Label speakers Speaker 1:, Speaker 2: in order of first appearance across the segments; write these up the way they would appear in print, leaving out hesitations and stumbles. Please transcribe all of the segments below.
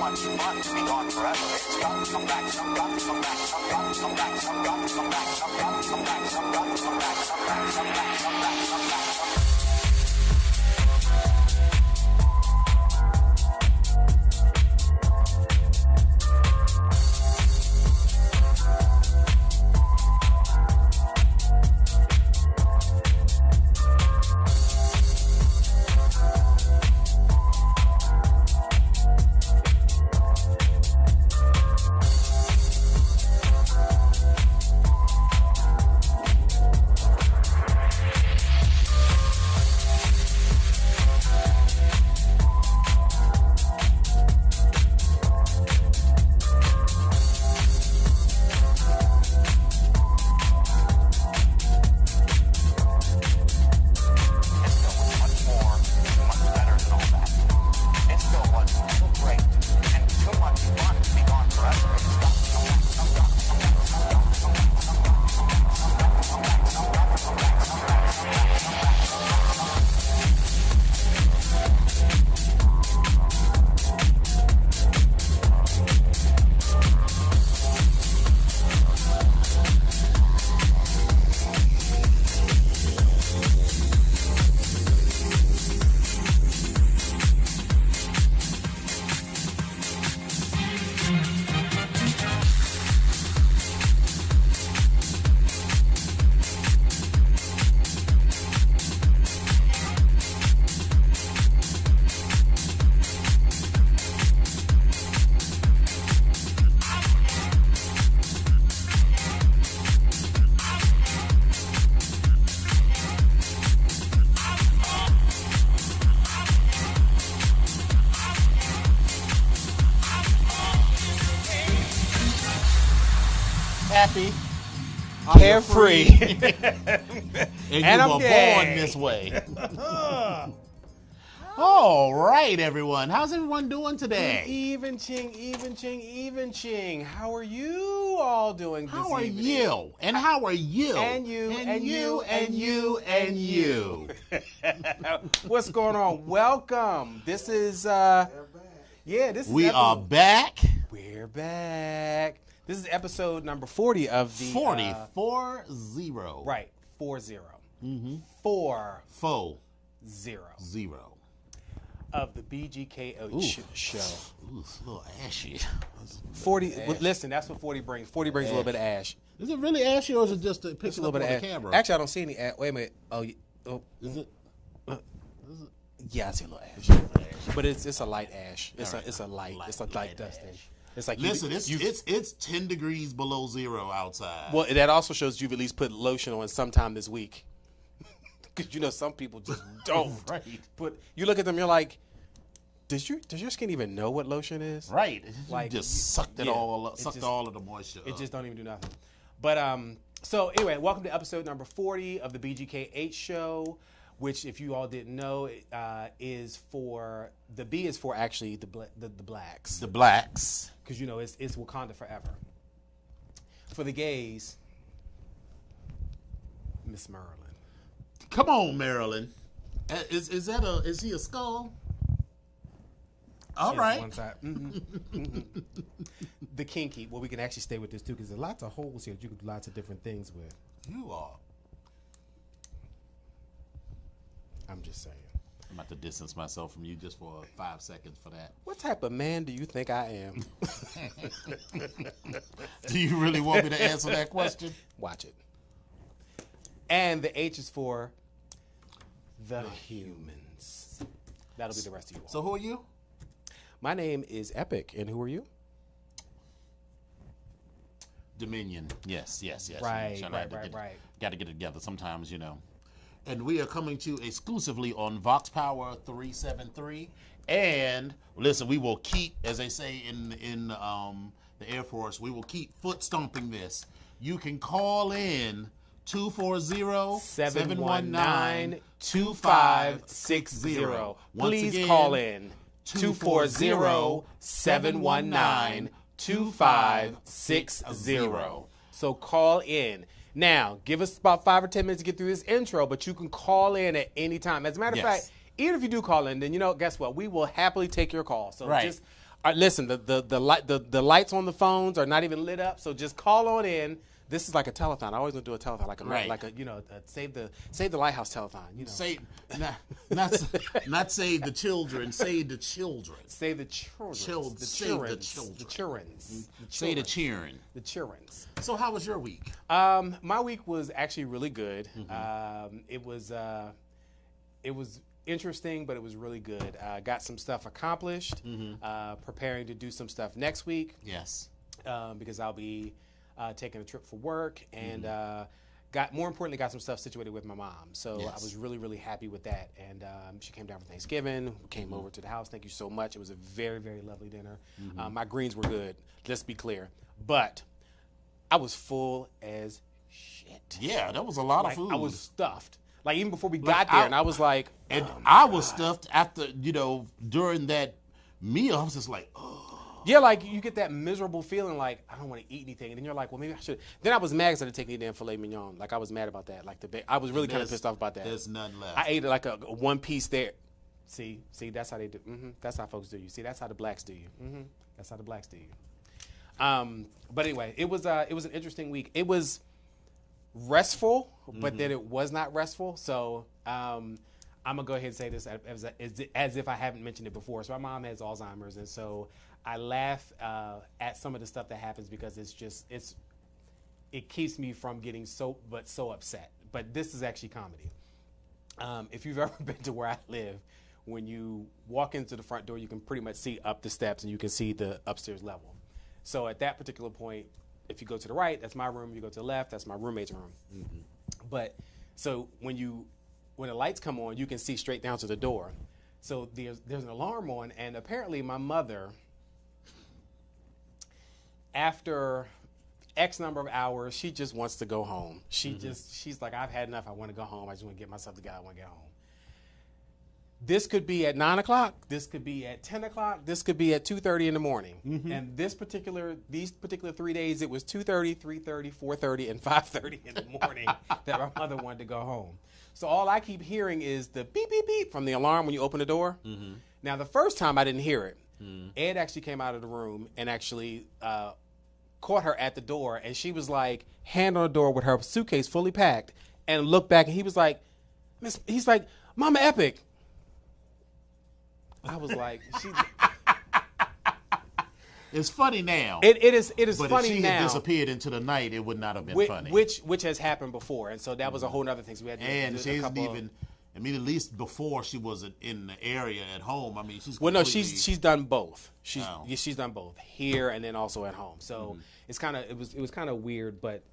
Speaker 1: much fun to be gone forever. It's got to come back, some got to come back, some got to come back, some got to come back, some got to come back, some got to come back, some back, some back, some back, some back, some back.
Speaker 2: Happy,
Speaker 3: carefree,
Speaker 2: and you were born this way. All right, everyone. How's everyone doing today?
Speaker 3: Even ching. How are you all doing this
Speaker 2: How are
Speaker 3: evening?
Speaker 2: you? And how are you?
Speaker 3: And you,
Speaker 2: and you, and you, and you.
Speaker 3: What's going on? Welcome. This is,
Speaker 2: We are back.
Speaker 3: We're back. This is episode number 40 of the...
Speaker 2: 40.
Speaker 3: Right, 40.
Speaker 2: Mm-hmm.
Speaker 3: 40.
Speaker 2: 0.
Speaker 3: Of the BGKH Show.
Speaker 2: Ooh, it's a little ashy.
Speaker 3: 40, well, listen, that's what 40 brings. 40 brings a little bit of ash.
Speaker 2: Is it really ashy or is it just a
Speaker 3: It's
Speaker 2: picture
Speaker 3: a little
Speaker 2: up
Speaker 3: bit
Speaker 2: on
Speaker 3: of
Speaker 2: the
Speaker 3: ash.
Speaker 2: camera?
Speaker 3: Actually, I don't see any ash. Wait a minute.
Speaker 2: Is it?
Speaker 3: Yeah, I see a little ash. But it's a light ash. It's a light dusting.
Speaker 2: Ash.
Speaker 3: It's like
Speaker 2: Listen, it's 10 degrees below zero outside.
Speaker 3: Well, that also shows you've at least put lotion on sometime this week. Because some people just don't.
Speaker 2: Right.
Speaker 3: But you look at them, you're like, does your skin even know what lotion is?
Speaker 2: Right.
Speaker 3: Like,
Speaker 2: just sucked all of the moisture.
Speaker 3: It just don't even do nothing. But so anyway, welcome to episode number 40 of the BGKH Show, which, if you all didn't know, is for the B is for actually the blacks.
Speaker 2: The blacks.
Speaker 3: Because it's Wakanda forever. For the gays, Miss Maryland.
Speaker 2: Come on, Maryland. Is he a skull? All right.
Speaker 3: One side. Mm-hmm. Mm-hmm. The kinky. Well, we can actually stay with this too because there's lots of holes here that you can do lots of different things with.
Speaker 2: You are.
Speaker 3: I'm just saying.
Speaker 2: I'm about to distance myself from you just for 5 seconds for that.
Speaker 3: What type of man do you think I am?
Speaker 2: Do you really want me to answer that question?
Speaker 3: Watch it. And the H is for the humans. That'll be the rest of you all.
Speaker 2: So who are you?
Speaker 3: My name is Epic, and who are you?
Speaker 2: Dominion. Yes.
Speaker 3: Right.
Speaker 2: Got to get it together sometimes, And we are coming to you exclusively on Vox Power 373. And listen, we will keep, as they say in the Air Force, we will keep foot stomping this. You can call in 240-719-2560.
Speaker 3: Please call in 240-719-2560. So call in. Now, give us about 5 or 10 minutes to get through this intro, but you can call in at any time. As a matter of fact, even if you do call in, then guess what? We will happily take your call. So just Listen, the lights on the phones are not even lit up, so just call on in. This is like a telethon. I always want to do a telethon, like a save the lighthouse telethon.
Speaker 2: Save not save the children, save the children.
Speaker 3: Save the children. The childrens.
Speaker 2: Say the cheering.
Speaker 3: The childrens.
Speaker 2: So how was your week?
Speaker 3: My week was actually really good. It was interesting, but it was really good. Got some stuff accomplished. Preparing to do some stuff next week.
Speaker 2: Yes.
Speaker 3: Because I'll be taking a trip for work, and more importantly, got some stuff situated with my mom. So I was really, really happy with that. And she came down for Thanksgiving, came over to the house. Thank you so much. It was a very, very lovely dinner. My greens were good. Let's be clear. But I was full as shit.
Speaker 2: Yeah, that was a lot of food.
Speaker 3: I was stuffed. Like, even before we got there, and I was like...
Speaker 2: And I was stuffed after, during that meal. I was just like, oh.
Speaker 3: Yeah, like, you get that miserable feeling like, I don't want to eat anything. And then you're like, well, maybe I should. Then I was mad because I didn't take any damn filet mignon. Like, I was mad about that. Like, I was really kind of pissed off about that.
Speaker 2: There's none left.
Speaker 3: I ate like a one piece there. See, that's how they do. That's how folks do you. See, that's how the blacks do you. That's how the blacks do you. But anyway, it was an interesting week. It was restful, but then it was not restful. So I'm gonna go ahead and say this as if I haven't mentioned it before. So my mom has Alzheimer's, and so I laugh at some of the stuff that happens because it keeps me from getting so upset. But this is actually comedy. If you've ever been to where I live, when you walk into the front door, you can pretty much see up the steps and you can see the upstairs level. So at that particular point, if you go to the right, that's my room. You go to the left, that's my roommate's room. But so when the lights come on, you can see straight down to the door. So there's an alarm on, and apparently my mother, after X number of hours, she just wants to go home. She's like, I've had enough. I want to go home. I just want to get myself together. I want to get home. This could be at 9 o'clock. This could be at 10 o'clock. This could be at 2:30 in the morning. And these particular 3 days, it was 2:30, 3:30, 4:30, and 5:30 in the morning that my mother wanted to go home. So all I keep hearing is the beep, beep, beep from the alarm when you open the door. Now, the first time I didn't hear it. Ed actually came out of the room and actually caught her at the door, and she was like, hand on the door with her suitcase fully packed, and looked back, and he was like, he's like, Mama Epic. I was like,
Speaker 2: It's funny now.
Speaker 3: It is
Speaker 2: but
Speaker 3: funny
Speaker 2: if she
Speaker 3: now.
Speaker 2: had disappeared into the night, it would not have been funny.
Speaker 3: Which has happened before, and so that was a whole other thing. So we had to
Speaker 2: and
Speaker 3: do
Speaker 2: she isn't even. I mean, at least before she was in the area at home. I mean, she's
Speaker 3: she's done both. She's done both here and then also at home. So it was kind of weird, but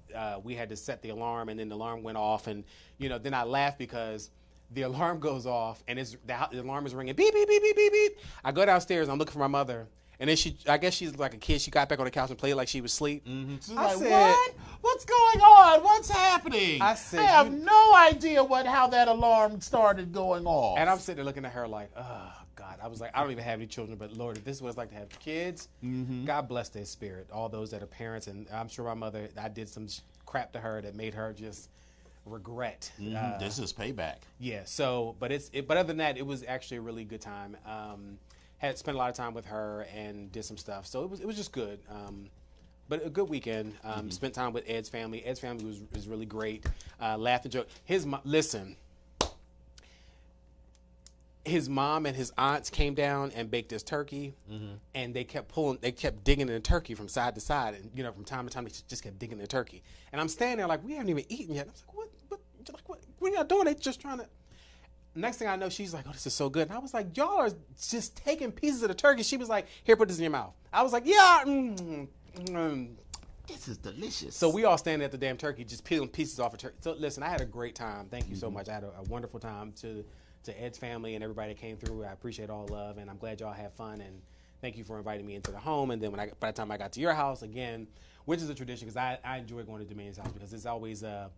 Speaker 3: we had to set the alarm, and then the alarm went off, and then I laughed because the alarm goes off, and the alarm is ringing, beep beep beep beep beep beep. I go downstairs, I'm looking for my mother. And then I guess she's like a kid. She got back on the couch and played like she was asleep.
Speaker 2: She's like, what? What's going on? What's happening?
Speaker 3: I said,
Speaker 2: I have no idea how that alarm started going off.
Speaker 3: And I'm sitting there looking at her like, oh, God. I was like, I don't even have any children, but Lord, if this is what it's like to have kids, God bless their spirit. All those that are parents, and I'm sure my mother, I did some crap to her that made her just regret.
Speaker 2: This is payback.
Speaker 3: Yeah, so, but other than that, it was actually a really good time. Had spent a lot of time with her and did some stuff, so it was just good. But a good weekend. Spent time with Ed's family. Ed's family was really great. Laughed and joked. His mom and his aunts came down and baked this turkey, and they kept digging in the turkey from side to side, and from time to time they just kept digging in the turkey. And I'm standing there like, we haven't even eaten yet. I was like, what are y'all doing? They just trying to. Next thing I know, she's like, oh, this is so good. And I was like, y'all are just taking pieces of the turkey. She was like, here, put this in your mouth. I was like, yeah.
Speaker 2: This is delicious.
Speaker 3: So we all standing at the damn turkey, just peeling pieces off a turkey. So listen, I had a great time. Thank you so much. I had a wonderful time to Ed's family and everybody that came through. I appreciate all love, and I'm glad y'all had fun. And thank you for inviting me into the home. And then by the time I got to your house again, which is a tradition, because I enjoy going to Dominion's house because it's always a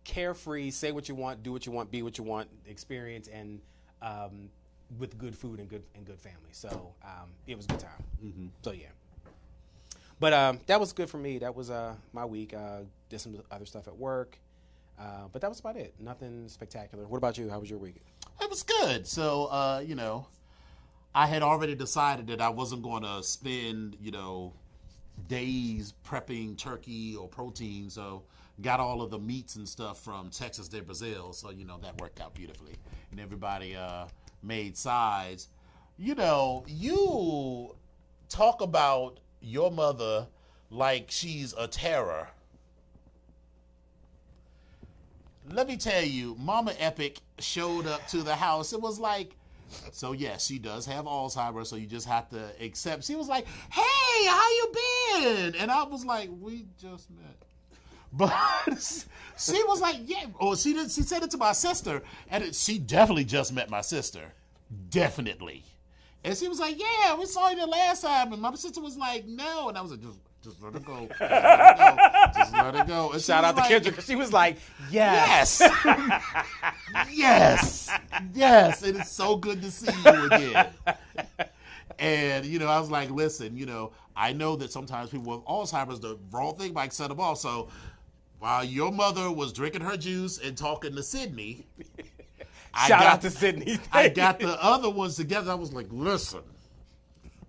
Speaker 3: carefree, say what you want, do what you want, be what you want experience, and with good food and good family. So it was a good time. So yeah. But that was good for me. That was my week. Did some other stuff at work. But that was about it. Nothing spectacular. What about you? How was your week?
Speaker 2: It was good. So, I had already decided that I wasn't going to spend, days prepping turkey or protein. So got all of the meats and stuff from Texas de Brazil. So, that worked out beautifully. And everybody made sides. You talk about your mother like she's a terror. Let me tell you, Mama Epic showed up to the house. It was like, so yes, she does have Alzheimer's, so you just have to accept. She was like, "Hey, how you been?" And I was like, "We just met." But she was like, "Yeah." Or she said it to my sister, and she definitely just met my sister, definitely. And she was like, "Yeah, we saw you the last time." And my sister was like, "No," and I was like, Just let it go. Just let it go. Just let it go. And
Speaker 3: Shout out to Kendra because she was like, yes.
Speaker 2: Yes. Yes. It is so good to see you again. And, I was like, listen, I know that sometimes people with Alzheimer's, the wrong thing might set them off. So while your mother was drinking her juice and talking to Sydney,
Speaker 3: Shout out to Sydney.
Speaker 2: I got the other ones together. I was like, listen.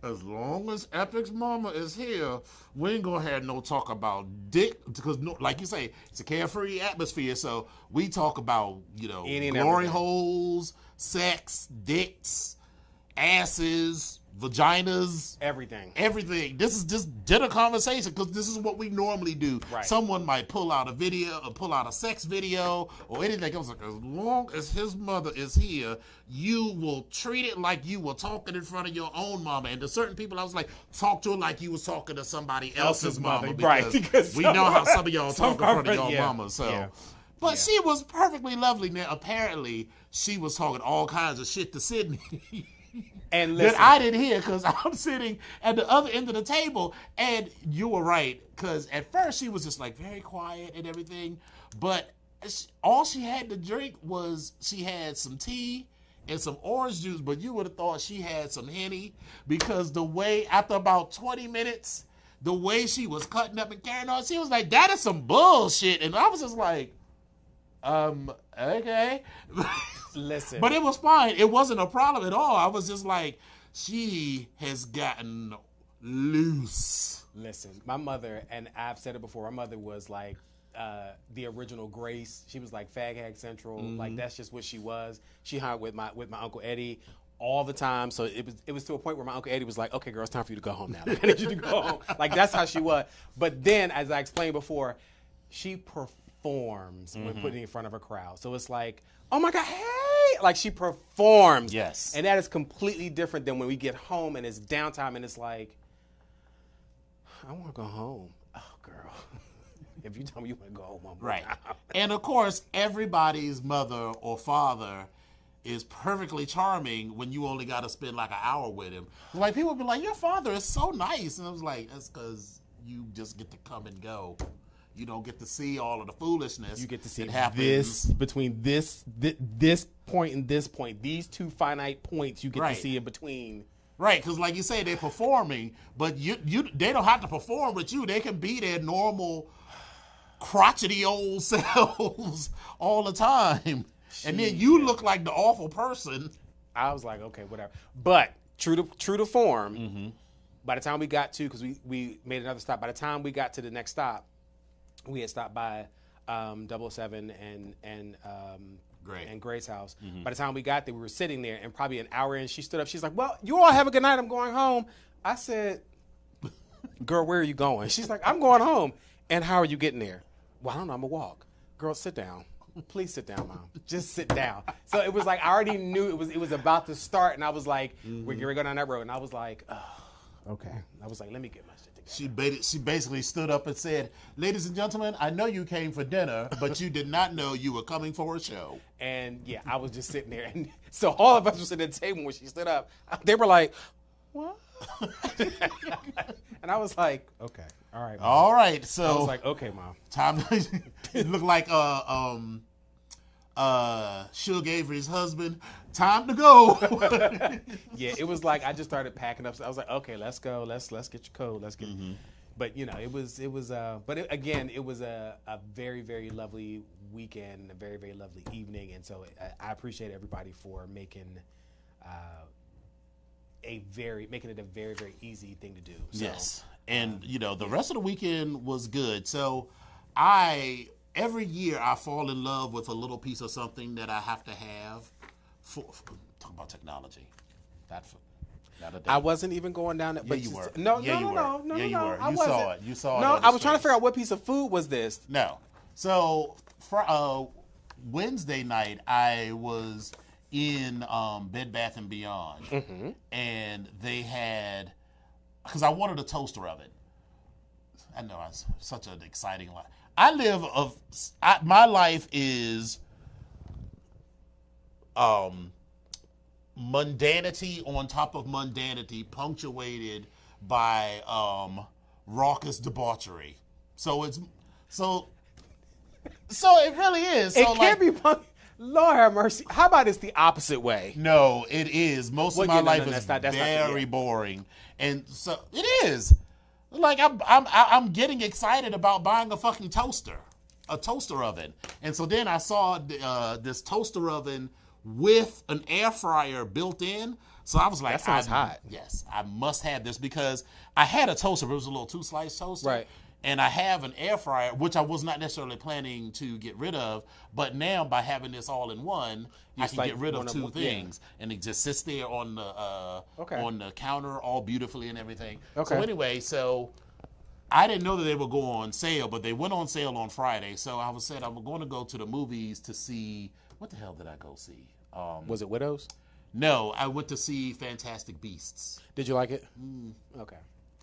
Speaker 2: As long as Epic's mama is here, we ain't gonna have no talk about dick because, like you say, it's a carefree atmosphere. So we talk about glory holes, sex, dicks, asses, vaginas,
Speaker 3: everything.
Speaker 2: This is just dinner conversation because this is what we normally do.
Speaker 3: Right.
Speaker 2: Someone might pull out a video or pull out a sex video or anything else. Like, as long as his mother is here, you will treat it like you were talking in front of your own mama. And to certain people, I was like, talk to her like you was talking to somebody else's mama. Because we know how some of y'all talk in front of your mama. So. Yeah. But she was perfectly lovely. Now, apparently, she was talking all kinds of shit to Sydney.
Speaker 3: And listen,
Speaker 2: that I didn't hear because I'm sitting at the other end of the table. And you were right, because at first she was just like very quiet and everything. But all she had to drink was she had some tea and some orange juice. But you would have thought she had some Henny because the way, after about 20 minutes, the way she was cutting up and carrying on, she was like, that is some bullshit. And I was just like, okay.
Speaker 3: Listen.
Speaker 2: But it was fine. It wasn't a problem at all. I was just like, she has gotten loose.
Speaker 3: Listen, my mother, and I've said it before, my mother was like the original Grace. She was like Fag Hag Central. Mm-hmm. Like, that's just what she was. She hung with my Uncle Eddie all the time. So it was to a point where my Uncle Eddie was like, okay, girl, it's time for you to go home now. Like, I need you to go home. Like, that's how she was. But then, as I explained before, she performs when putting in front of a crowd. So it's like, oh my God, hey! Like, she performs.
Speaker 2: Yes.
Speaker 3: And that is completely different than when we get home and it's downtime and it's like, I want to go home. Oh, girl. If you tell me you want to go home, I'm
Speaker 2: right. And of course, everybody's mother or father is perfectly charming when you only got to spend like an hour with him. Like, people be like, your father is so nice. And I was like, that's because you just get to come and go. You don't get to see all of the foolishness.
Speaker 3: You get to see
Speaker 2: this
Speaker 3: between this point and this point. These two finite points you get to see in between.
Speaker 2: Right, because like you say, they're performing, but they don't have to perform with you. They can be their normal, crotchety old selves all the time. And then you look like the awful person.
Speaker 3: I was like, okay, whatever. But true to form, by the time we got to, because we made another stop, by the time we got to the next stop, we had stopped by 007 and Gray's house. By the time we got there, we were sitting there, and probably an hour in, she stood up. She's like, well, you all have a good night. I'm going home. I said, girl, where are you going? She's like, I'm going home. And how are you getting there? Well, I don't know. I'm going to walk. Girl, sit down. Please sit down, Mom. Just sit down. So it was like, I already knew it was about to start, and I was like, we're going to go down that road. And I was like, oh, okay. I was like, let me get my shit together.
Speaker 2: She basically stood up and said, ladies and gentlemen, I know you came for dinner, but you did not know you were coming for a show.
Speaker 3: And yeah, I was just sitting there. And so all of us were sitting at the table when she stood up. They were like, what? And I was like, okay, all right, Mom.
Speaker 2: All right. So
Speaker 3: I was like, okay, Mom.
Speaker 2: Time. It looked like Suge Avery's husband. Time to go.
Speaker 3: Yeah, it was like I just started packing up. So I was like, okay, let's go. Let's get your coat. Let's get. But you know, it was. But it was a very, very lovely weekend, a very, very lovely evening, and so I appreciate everybody for making making it a very, very easy thing to do. So,
Speaker 2: Yes. And, the rest of the weekend was good. So every year I fall in love with a little piece of something that I have to have. Talk about technology.
Speaker 3: I wasn't even going down that.
Speaker 2: Yeah,
Speaker 3: But
Speaker 2: you were.
Speaker 3: No.
Speaker 2: Yeah, you were. You were.
Speaker 3: I
Speaker 2: You
Speaker 3: wasn't.
Speaker 2: saw it. You saw it.
Speaker 3: No,
Speaker 2: on
Speaker 3: I
Speaker 2: the
Speaker 3: was trying to
Speaker 2: streets.
Speaker 3: figure out what piece of food was this.
Speaker 2: No. So Wednesday night, I was in Bed Bath & Beyond, and they had, because I wanted a toaster oven. I know it's such an exciting life. My life is mundanity on top of mundanity, punctuated by raucous debauchery. So it really is.
Speaker 3: It can't be punk. Lord have mercy. How about it's the opposite way?
Speaker 2: No, it is. Most of my life is very boring, and so it is. Like I'm getting excited about buying a fucking toaster oven, and so then I saw this toaster oven with an air fryer built in. So I was like,
Speaker 3: that sounds hot.
Speaker 2: Yes, I must have this because I had a toaster, but it was a little 2-slice toaster.
Speaker 3: Right.
Speaker 2: And I have an air fryer, which I was not necessarily planning to get rid of. But now by having this all in one, I can get rid of two things. Yeah. And it just sits there on the counter all beautifully and everything.
Speaker 3: Okay.
Speaker 2: So anyway, I didn't know that they would go on sale, but they went on sale on Friday. So I said I was going to go to the movies to see, what the hell did I go see?
Speaker 3: Was it Widows?
Speaker 2: No, I went to see Fantastic Beasts.
Speaker 3: Did you like it? Okay.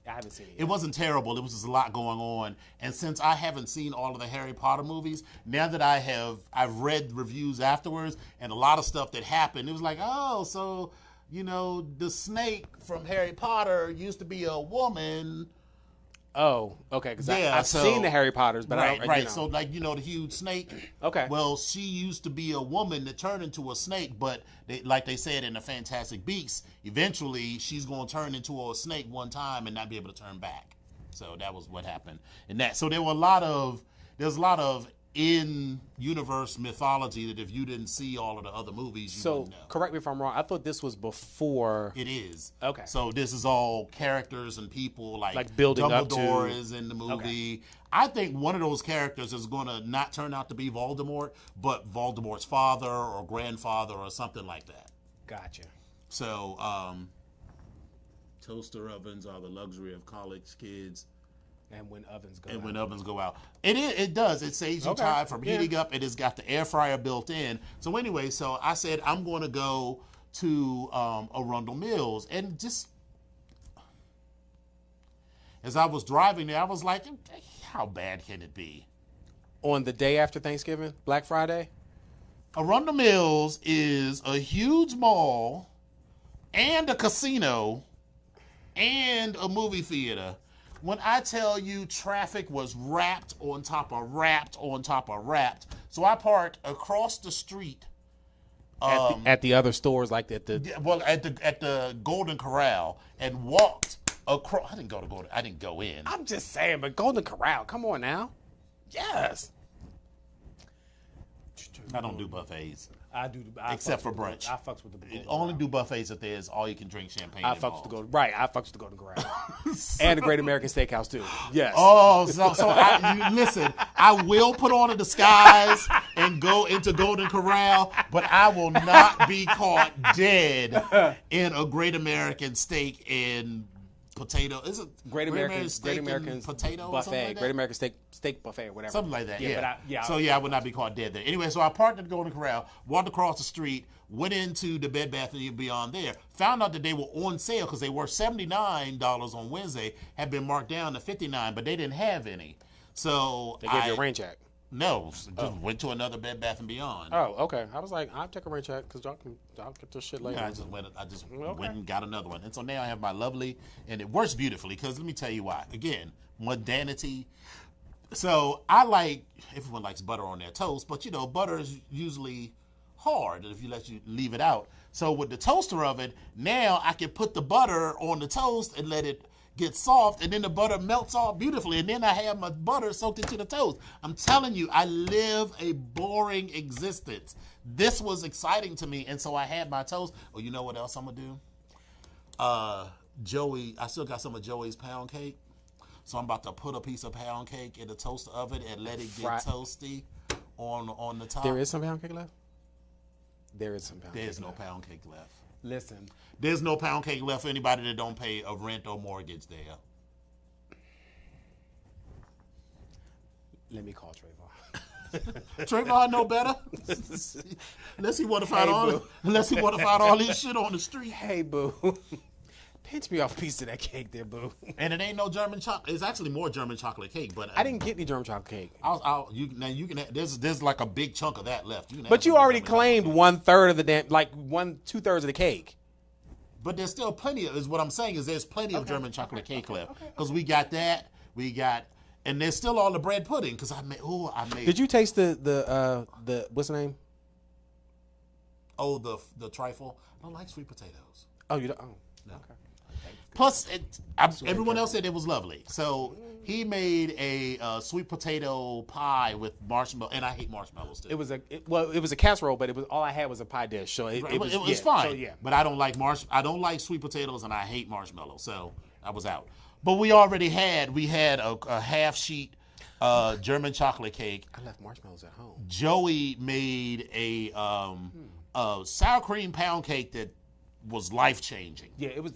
Speaker 3: I haven't seen it yet.
Speaker 2: It wasn't terrible. It was just a lot going on. And since I haven't seen all of the Harry Potter movies, now that I've read reviews afterwards and a lot of stuff that happened, it was like, oh, so, the snake from Harry Potter used to be a woman.
Speaker 3: Oh, okay. Because I've seen the Harry Potters, but I don't.
Speaker 2: Right. So, the huge snake.
Speaker 3: Okay.
Speaker 2: Well, she used to be a woman that turned into a snake, but like they said in the Fantastic Beasts, eventually she's going to turn into a snake one time and not be able to turn back. So that was what happened in that. So there's a lot of in-universe mythology that if you didn't see all of the other movies, you wouldn't know.
Speaker 3: Correct me if I'm wrong. I thought this was before.
Speaker 2: It is.
Speaker 3: Okay.
Speaker 2: So this is all characters and people like
Speaker 3: building
Speaker 2: Dumbledore
Speaker 3: up to
Speaker 2: is in the movie.
Speaker 3: Okay.
Speaker 2: I think one of those characters is going to not turn out to be Voldemort, but Voldemort's father or grandfather or something like that.
Speaker 3: Gotcha.
Speaker 2: So toaster ovens are the luxury of college kids.
Speaker 3: And when ovens go out.
Speaker 2: It does. It saves you time from heating up. It has got the air fryer built in. So anyway, I said I'm going to go to Arundel Mills. And just as I was driving there, I was like, how bad can it be?
Speaker 3: On the day after Thanksgiving, Black Friday?
Speaker 2: Arundel Mills is a huge mall and a casino and a movie theater. When I tell you traffic was wrapped on top of wrapped on top of wrapped. So I parked across the street.
Speaker 3: At the other stores, like at the...
Speaker 2: Well, at the Golden Corral and walked across. I didn't go in.
Speaker 3: I'm just saying, but Golden Corral, come on now. Yes.
Speaker 2: I don't do buffets.
Speaker 3: I do.
Speaker 2: Except for brunch.
Speaker 3: I fucks with the Golden
Speaker 2: Only do buffets if there's all you can drink champagne.
Speaker 3: I fucks with the Golden. Right. I fucks with the Golden Corral. And the Great American Steakhouse too. Yes.
Speaker 2: Oh, listen. I will put on a disguise and go into Golden Corral, but I will not be caught dead in a Great American Steak and potato. Is it
Speaker 3: Great American
Speaker 2: potato
Speaker 3: buffet?
Speaker 2: like
Speaker 3: Great American steak buffet or whatever.
Speaker 2: Something like that.
Speaker 3: Yeah.
Speaker 2: I would not be caught dead there. Anyway, so I parked at the Golden Corral, walked across the street, went into the Bed Bath & Beyond there, found out that they were on sale because they were $79 on Wednesday, had been marked down to $59, but they didn't have any. So
Speaker 3: they gave you a rain check.
Speaker 2: No, just went to another Bed Bath & Beyond.
Speaker 3: Oh, okay. I was like, I'll take a rain check because y'all get this shit later.
Speaker 2: Yeah, I just went and got another one. And so now I have my lovely, and it works beautifully because let me tell you why. Again, mundanity. So everyone likes butter on their toast, but butter is usually hard if you leave it out. So with the toaster oven, now I can put the butter on the toast and let it get soft, and then the butter melts off beautifully, and then I have my butter soaked into the toast. I'm telling you, I live a boring existence. This was exciting to me, and so I had my toast. Oh, you know what else I'm gonna do? Joey, I still got some of Joey's pound cake. So I'm about to put a piece of pound cake in the toaster oven and let it get toasty on the top.
Speaker 3: There is some pound cake left? There is some pound cake
Speaker 2: There's no
Speaker 3: left.
Speaker 2: pound cake left.
Speaker 3: Listen.
Speaker 2: There's no pound cake left for anybody that don't pay a rent or mortgage there.
Speaker 3: Let me call Trayvon.
Speaker 2: Trayvon know better. Unless he want to find all this shit on the street.
Speaker 3: Hey, boo. Pinch me off a piece of that cake there, boo.
Speaker 2: And it ain't no German chocolate. It's actually more German chocolate cake, but
Speaker 3: I didn't get any German chocolate cake.
Speaker 2: You can. There's like a big chunk of that left.
Speaker 3: But you already claimed 1/3 of the damn, like 2/3 of the cake.
Speaker 2: But there's still plenty of. Is what I'm saying is there's plenty of German chocolate cake left because we got that. And there's still all the bread pudding because I made.
Speaker 3: Did you taste the what's the name?
Speaker 2: Oh, the trifle. I don't like sweet potatoes.
Speaker 3: Oh, you don't. Oh,
Speaker 2: no.
Speaker 3: Okay.
Speaker 2: Plus, everyone else said it was lovely. So he made a sweet potato pie with marshmallow, and I hate marshmallows too.
Speaker 3: It was a casserole, but all I had was a pie dish, so it was
Speaker 2: fine.
Speaker 3: So, yeah.
Speaker 2: But I don't like sweet potatoes, and I hate marshmallows, so I was out. But we had a half sheet German chocolate cake.
Speaker 3: I left marshmallows at home.
Speaker 2: Joey made a sour cream pound cake that was life changing.
Speaker 3: Yeah, it was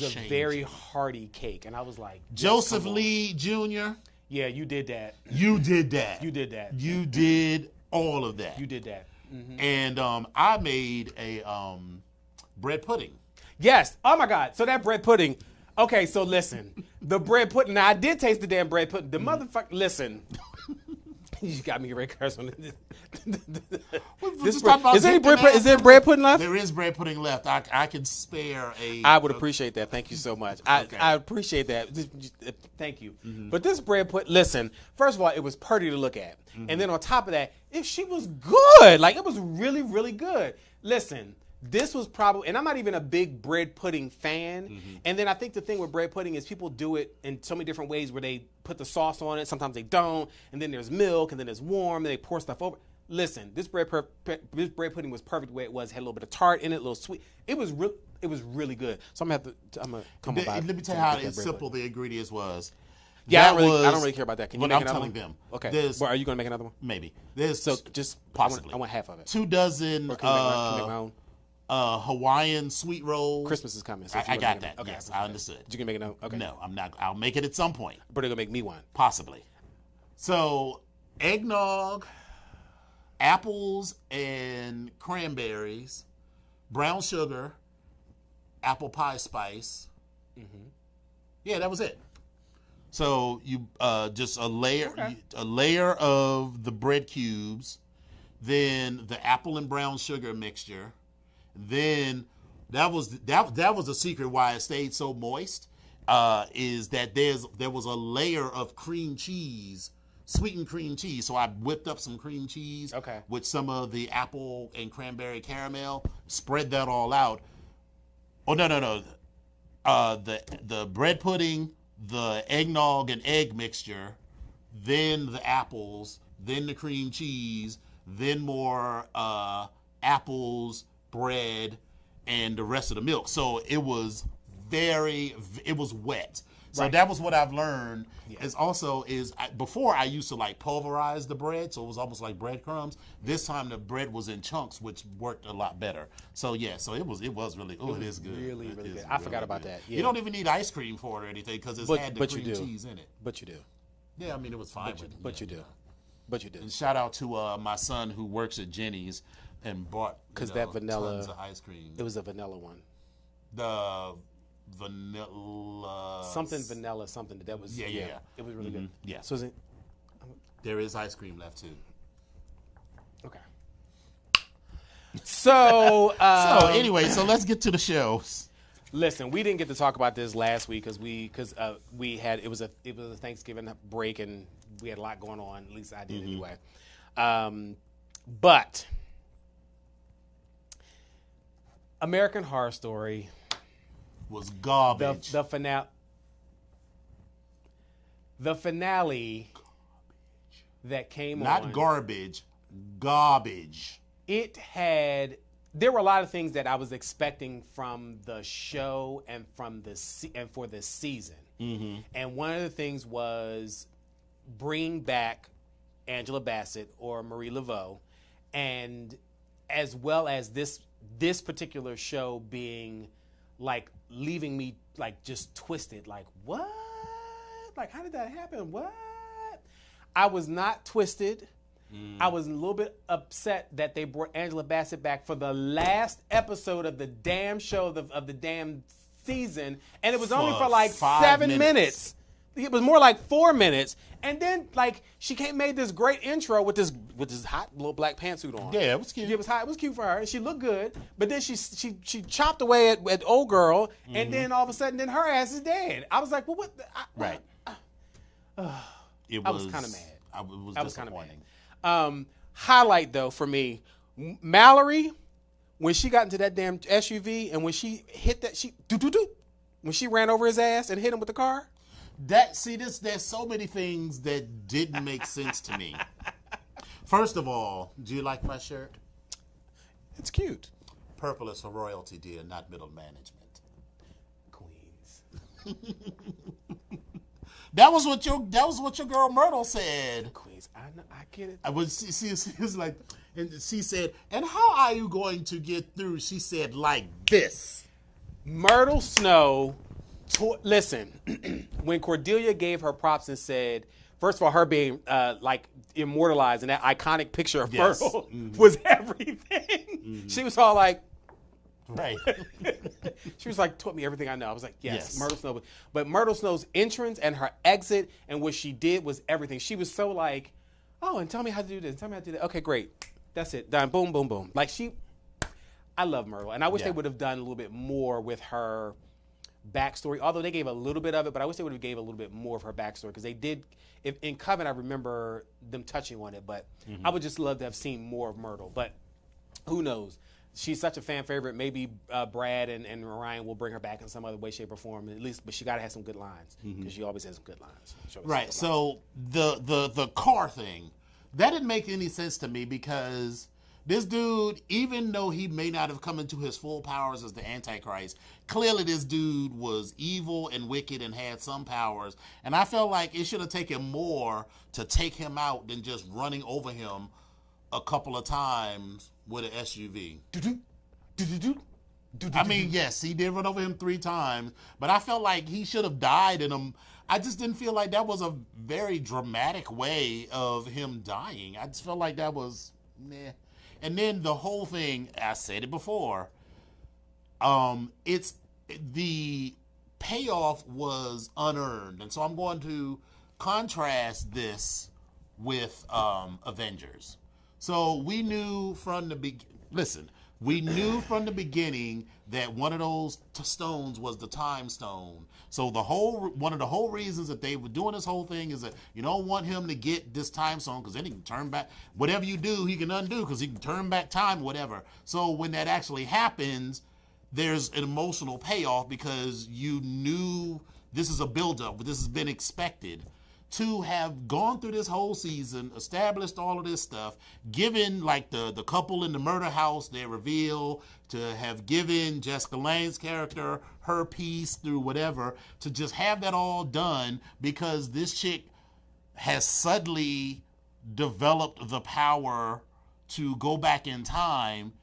Speaker 3: a very hearty cake, and I was like,
Speaker 2: Joseph Lee Jr.
Speaker 3: Yeah, you did that.
Speaker 2: You did that.
Speaker 3: You did that.
Speaker 2: You did all of that.
Speaker 3: You did that. Mm-hmm.
Speaker 2: And I made a bread pudding.
Speaker 3: Yes. Oh my God. So that bread pudding. Okay, so listen, the bread pudding. Now I did taste the damn bread pudding. The motherfucker. Listen. You got me right curse on this. Is there bread pudding left?
Speaker 2: There is bread pudding left. I can spare a.
Speaker 3: I would appreciate that. Thank you so much. I appreciate that. Thank you. Mm-hmm. But this bread pudding, listen, first of all, it was pretty to look at. Mm-hmm. And then on top of that, she was good. Like, it was really, really good. Listen. This was probably, and I'm not even a big bread pudding fan. Mm-hmm. And then I think the thing with bread pudding is people do it in so many different ways where they put the sauce on it. Sometimes they don't. And then there's milk, and then it's warm, and they pour stuff over. Listen, this bread pudding was perfect the way it was. It had a little bit of tart in it, a little sweet. It was really good. So I'm gonna come about.
Speaker 2: Let me tell you how simple the ingredients was.
Speaker 3: Yeah, I don't really care about that. Can you make another one?
Speaker 2: I'm telling them.
Speaker 3: Okay. Well, are you gonna make another one?
Speaker 2: Maybe.
Speaker 3: Just possibly. I want half of it.
Speaker 2: 2 dozen.
Speaker 3: Or can you make my own?
Speaker 2: Hawaiian sweet rolls.
Speaker 3: Christmas is coming. So
Speaker 2: I got that. Okay, yes, I understood.
Speaker 3: You can make it now? Okay.
Speaker 2: No, I'm not. I'll make it at some point.
Speaker 3: But they're going to make me one.
Speaker 2: Possibly. So, eggnog, apples and cranberries, brown sugar, apple pie spice. Mm-hmm. Yeah, that was it. So, you just a layer of the bread cubes, then the apple and brown sugar mixture. Then that was a secret why it stayed so moist. Is that there was a layer of cream cheese, sweetened cream cheese. So I whipped up some cream cheese with some of the apple and cranberry caramel, spread that all out. Oh no. The bread pudding, the eggnog and egg mixture, then the apples, then the cream cheese, then more apples, bread, and the rest of the milk. So it was wet. So that was what I've learned. Yeah. Before I used to like pulverize the bread, so it was almost like breadcrumbs. This time the bread was in chunks, which worked a lot better. So yeah, so it was really. Oh, it is good.
Speaker 3: Really, really good. I forgot about that. Yeah.
Speaker 2: You don't even need ice cream for it or anything because it's had the cream cheese in it.
Speaker 3: But you do.
Speaker 2: Yeah, I mean it was fine.
Speaker 3: But you do. But you do.
Speaker 2: And shout out to my son who works at Jenny's and bought
Speaker 3: that vanilla
Speaker 2: tons of ice cream.
Speaker 3: It was a vanilla one.
Speaker 2: The vanilla
Speaker 3: something that was It was really good.
Speaker 2: Yeah.
Speaker 3: So is it?
Speaker 2: There is ice cream left too.
Speaker 3: Okay. So
Speaker 2: anyway, so let's get to the show.
Speaker 3: Listen, we didn't get to talk about this last week because we had it was a Thanksgiving break and we had a lot going on. At least I did anyway. But American Horror Story
Speaker 2: was garbage.
Speaker 3: The finale that came on.
Speaker 2: Not garbage, garbage.
Speaker 3: It had there were a lot of things that I was expecting from the show and for this season. Mm-hmm. And one of the things was bringing back Angela Bassett or Marie Laveau, and as well as this particular show being like leaving me like just twisted, like what? Like how did that happen? What? I was not twisted. I was a little bit upset that they brought Angela Bassett back for the last episode of the damn show of the damn season, and it was only for like 7 minutes. It was more like 4 minutes, and then like she made this great intro with this hot little black pantsuit on.
Speaker 2: Yeah, it was cute.
Speaker 3: It was hot. It was cute for her, and she looked good. But then she chopped away at old girl, and then all of a sudden, then her ass is dead. I was like, well, what?
Speaker 2: Right.
Speaker 3: I was kind of mad.
Speaker 2: I was kind of mad.
Speaker 3: Highlight though for me, Mallory, when she got into that damn SUV and when she hit that, when she ran over his ass and hit him with the car.
Speaker 2: There's so many things that didn't make sense to me. First of all, do you like my shirt?
Speaker 3: It's cute.
Speaker 2: Purple is for royalty, dear, not middle management.
Speaker 3: Queens.
Speaker 2: That was what your girl Myrtle said.
Speaker 3: Queens, I get it.
Speaker 2: I was she was like, and she said, and how are you going to get through? She said like this.
Speaker 3: Myrtle Snow. Listen, when Cordelia gave her props and said, first of all, her being like immortalized in that iconic picture of Myrtle was everything. Mm-hmm. She was all like,
Speaker 2: right.
Speaker 3: She was like, taught me everything I know. I was like, yes. Myrtle Snow. But Myrtle Snow's entrance and her exit and what she did was everything. She was so like, oh, and tell me how to do this. Tell me how to do that. Okay, great. That's it. Done. Boom, boom, boom. Like I love Myrtle. And I wish they would have done a little bit more with her backstory, although they gave a little bit of it, but I wish they would have gave a little bit more of her backstory because they did. In Coven, I remember them touching on it, but I would just love to have seen more of Myrtle. But who knows? She's such a fan favorite. Maybe Brad and Ryan will bring her back in some other way, shape, or form. At least, but she got to have some good lines because she always has some good lines.
Speaker 2: Right. So the car thing that didn't make any sense to me because this dude, even though he may not have come into his full powers as the Antichrist, clearly this dude was evil and wicked and had some powers. And I felt like it should have taken more to take him out than just running over him a couple of times with an SUV. I mean, yes, he did run over him 3 times, but I felt like he should have died in him. I just didn't feel like that was a very dramatic way of him dying. I just felt like that was meh. And then the whole thing, I said it before, it's the payoff was unearned. And so I'm going to contrast this with Avengers. So we knew from the beginning that one of those stones was the time stone. So one of the whole reasons that they were doing this whole thing is that you don't want him to get this time stone because then he can turn back. Whatever you do, he can undo because he can turn back time, whatever. So when that actually happens, there's an emotional payoff because you knew this is a buildup. This has been expected. To have gone through this whole season, established all of this stuff, given like the couple in the murder house their reveal, to have given Jessica Lange's character her piece through whatever, to just have that all done because this chick has suddenly developed the power to go back in time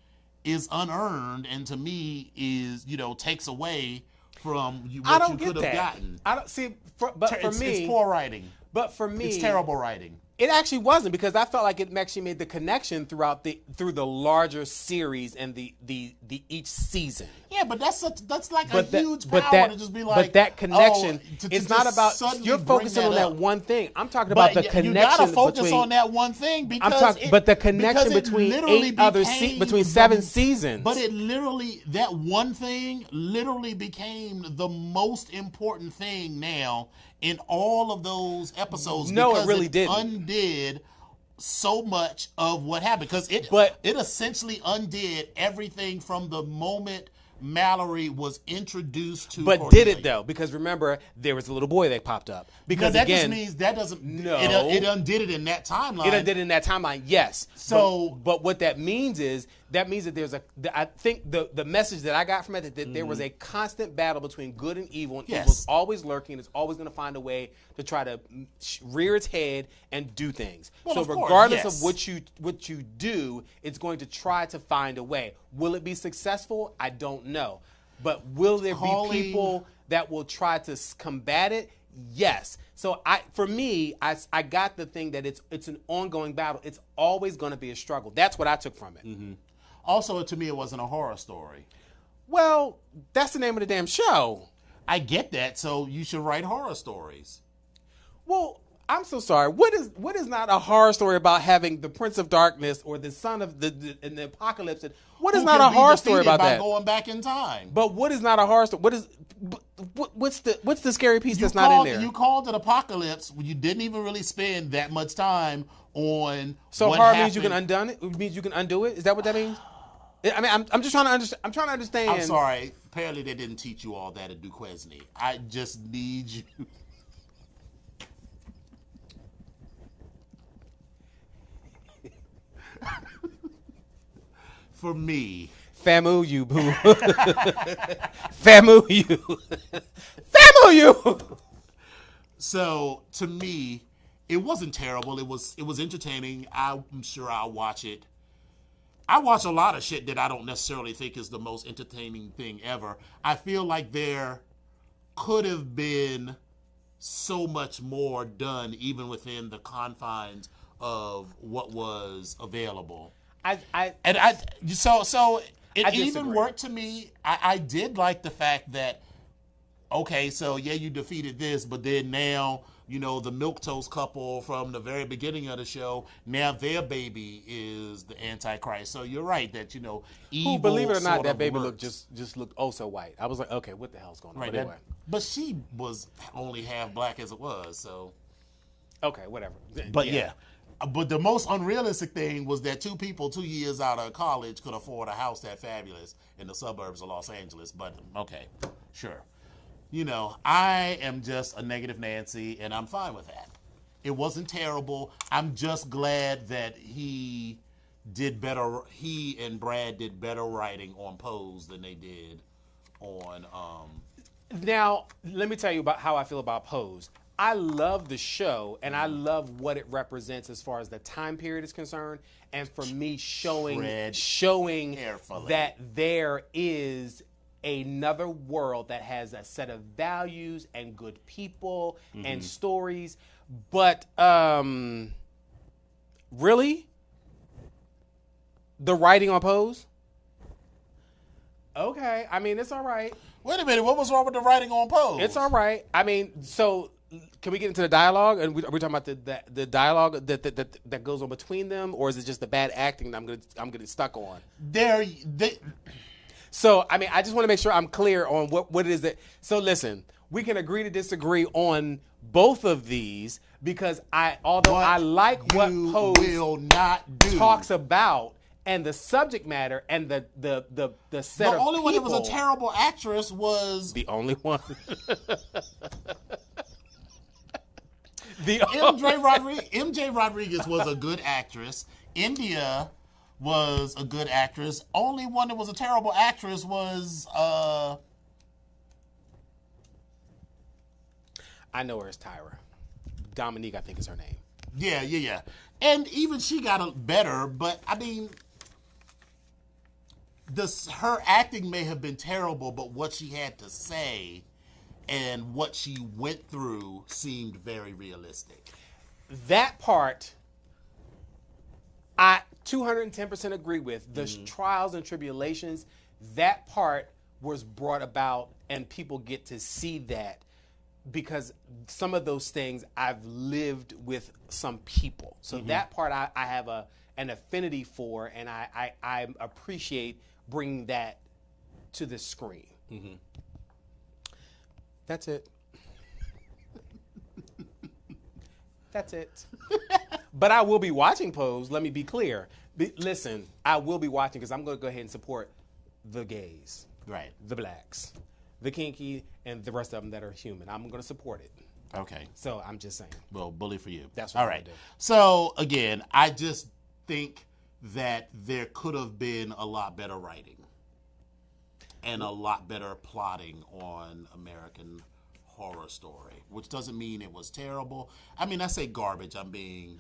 Speaker 2: is unearned, and to me is, takes away from what you could have gotten.
Speaker 3: I don't see, for me,
Speaker 2: it's poor writing.
Speaker 3: But for me,
Speaker 2: it's terrible writing.
Speaker 3: It actually wasn't because I felt like it actually made the connection through the larger series and the each season.
Speaker 2: Yeah, but that's like a huge power to just be like.
Speaker 3: But that connection, it's not about you're focusing on that one thing. I'm talking about the connection. You gotta
Speaker 2: focus on that one thing because
Speaker 3: but the connection between between 7 seasons.
Speaker 2: But that one thing literally became the most important thing now in all of those episodes.
Speaker 3: No, it really didn't.
Speaker 2: Undid so much of what happened because it essentially undid everything from the moment Mallory was introduced to
Speaker 3: But
Speaker 2: Cordelia.
Speaker 3: Did it though? Because remember, there was a little boy that popped up. Because
Speaker 2: that just means that doesn't. No, it undid it in that timeline.
Speaker 3: It undid it in that timeline. Yes.
Speaker 2: So,
Speaker 3: but what that means is that means that I think the message that I got from it that there was a constant battle between good and evil, and evil's always lurking. It's always going to find a way to try to rear its head and do things.
Speaker 2: Well,
Speaker 3: so
Speaker 2: of course,
Speaker 3: regardless of what you do, it's going to try to find a way. Will it be successful? I don't know. But will there be people that will try to combat it? Yes. So for me, I got the thing that it's an ongoing battle. It's always going to be a struggle. That's what I took from it.
Speaker 2: Mm-hmm. Also, to me, it wasn't a horror story.
Speaker 3: Well, that's the name of the damn show.
Speaker 2: I get that. So you should write horror stories.
Speaker 3: Well, I'm so sorry. What is not a horror story about having the Prince of Darkness or the son of the apocalypse? What is not a horror story about that?
Speaker 2: Going back in time.
Speaker 3: But what is not a horror story? What's the scary piece that's not in there?
Speaker 2: You called it apocalypse when you didn't even really spend that much time on.
Speaker 3: So horror means you can undo it. It means you can undo it. Is that what that means? I mean, I'm just trying to understand. I'm trying to understand.
Speaker 2: I'm sorry. Apparently, they didn't teach you all that at Duquesne. I just need you. For me.
Speaker 3: Famu you, boo. Famu you. Famu you.
Speaker 2: So, to me, it wasn't terrible. It was entertaining. I'm sure I'll watch it. I watch a lot of shit that I don't necessarily think is the most entertaining thing ever. I feel like there could have been so much more done even within the confines of what was available. So it even worked to me. I did like the fact that, okay, so yeah, you defeated this, but then now, you know, the milquetoast couple from the very beginning of the show, now their baby is the Antichrist. So you're right that, you know, evil.
Speaker 3: Believe it or not, that baby
Speaker 2: works.
Speaker 3: just looked oh so white. I was like, okay, what the hell's going on?
Speaker 2: Right.
Speaker 3: But anyway.
Speaker 2: But she was only half black as it was, so.
Speaker 3: Okay, whatever.
Speaker 2: But yeah. But the most unrealistic thing was that two people 2 years out of college could afford a house that fabulous in the suburbs of Los Angeles. But okay, sure. You know, I am just a negative Nancy, and I'm fine with that. It wasn't terrible. I'm just glad that he did better. He and Brad did better writing on Pose than they did on.
Speaker 3: Now, let me tell you about how I feel about Pose. I love the show, and I love what it represents as far as the time period is concerned, and for me showing
Speaker 2: carefully
Speaker 3: that there is another world that has a set of values and good people and stories. But really? The writing on Pose? Okay. I mean, it's all right.
Speaker 2: Wait a minute. What was wrong with the writing on Pose?
Speaker 3: It's all right. I mean, so can we get into the dialogue? And are we talking about the dialogue that goes on between them, or is it just the bad acting that I'm getting stuck on? So, I mean, I just want to make sure I'm clear on what it is that. So, listen, we can agree to disagree on both of these because I like what Pose
Speaker 2: will not do.
Speaker 3: talks about and the subject matter and the set of people.
Speaker 2: The only one that was a terrible actress was
Speaker 3: the only one.
Speaker 2: MJ Rodriguez was a good actress. India was a good actress. Only one that was a terrible actress was
Speaker 3: I know her as Tyra. Dominique, I think, is her name.
Speaker 2: Yeah. And even she got better, but I mean, her acting may have been terrible, but what she had to say and what she went through seemed very realistic.
Speaker 3: That part, I 210% agree with. The trials and tribulations, that part was brought about, and people get to see that because some of those things I've lived with some people. So that part I have an affinity for, and I appreciate bringing that to the screen. That's it. That's it. But I will be watching Pose. Let me be clear. Listen, I will be watching because I'm going to go ahead and support the gays.
Speaker 2: Right.
Speaker 3: The blacks. The kinky, and the rest of them that are human. I'm going to support it.
Speaker 2: Okay.
Speaker 3: So I'm just saying.
Speaker 2: Well, bully for you.
Speaker 3: That's what
Speaker 2: all
Speaker 3: I'm
Speaker 2: right.
Speaker 3: gonna do.
Speaker 2: So, again, I just think that there could have been a lot better writing and a lot better plotting on American Horror Story, which doesn't mean it was terrible. I mean, I say garbage. I'm being,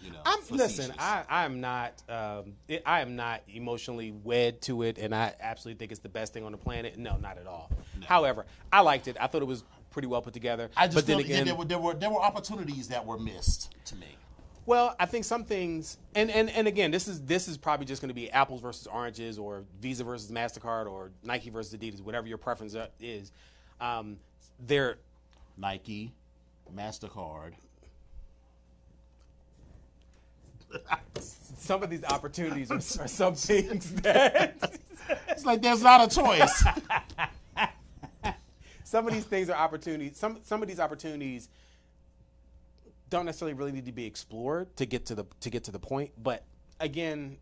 Speaker 3: listen. I am not. I am not emotionally wed to it, and I absolutely think it's the best thing on the planet. No, not at all. No. However, I liked it. I thought it was pretty well put together.
Speaker 2: I just feel again, there were opportunities that were missed to me.
Speaker 3: Well, I think some things, and again, this is probably just going to be apples versus oranges, or Visa versus MasterCard, or Nike versus Adidas, whatever your preference is. They're
Speaker 2: Nike, MasterCard.
Speaker 3: Some of these opportunities are some things that
Speaker 2: it's like there's not a choice.
Speaker 3: Some of these things are opportunities. Some of these opportunities don't necessarily really need to be explored to get to the point. But again,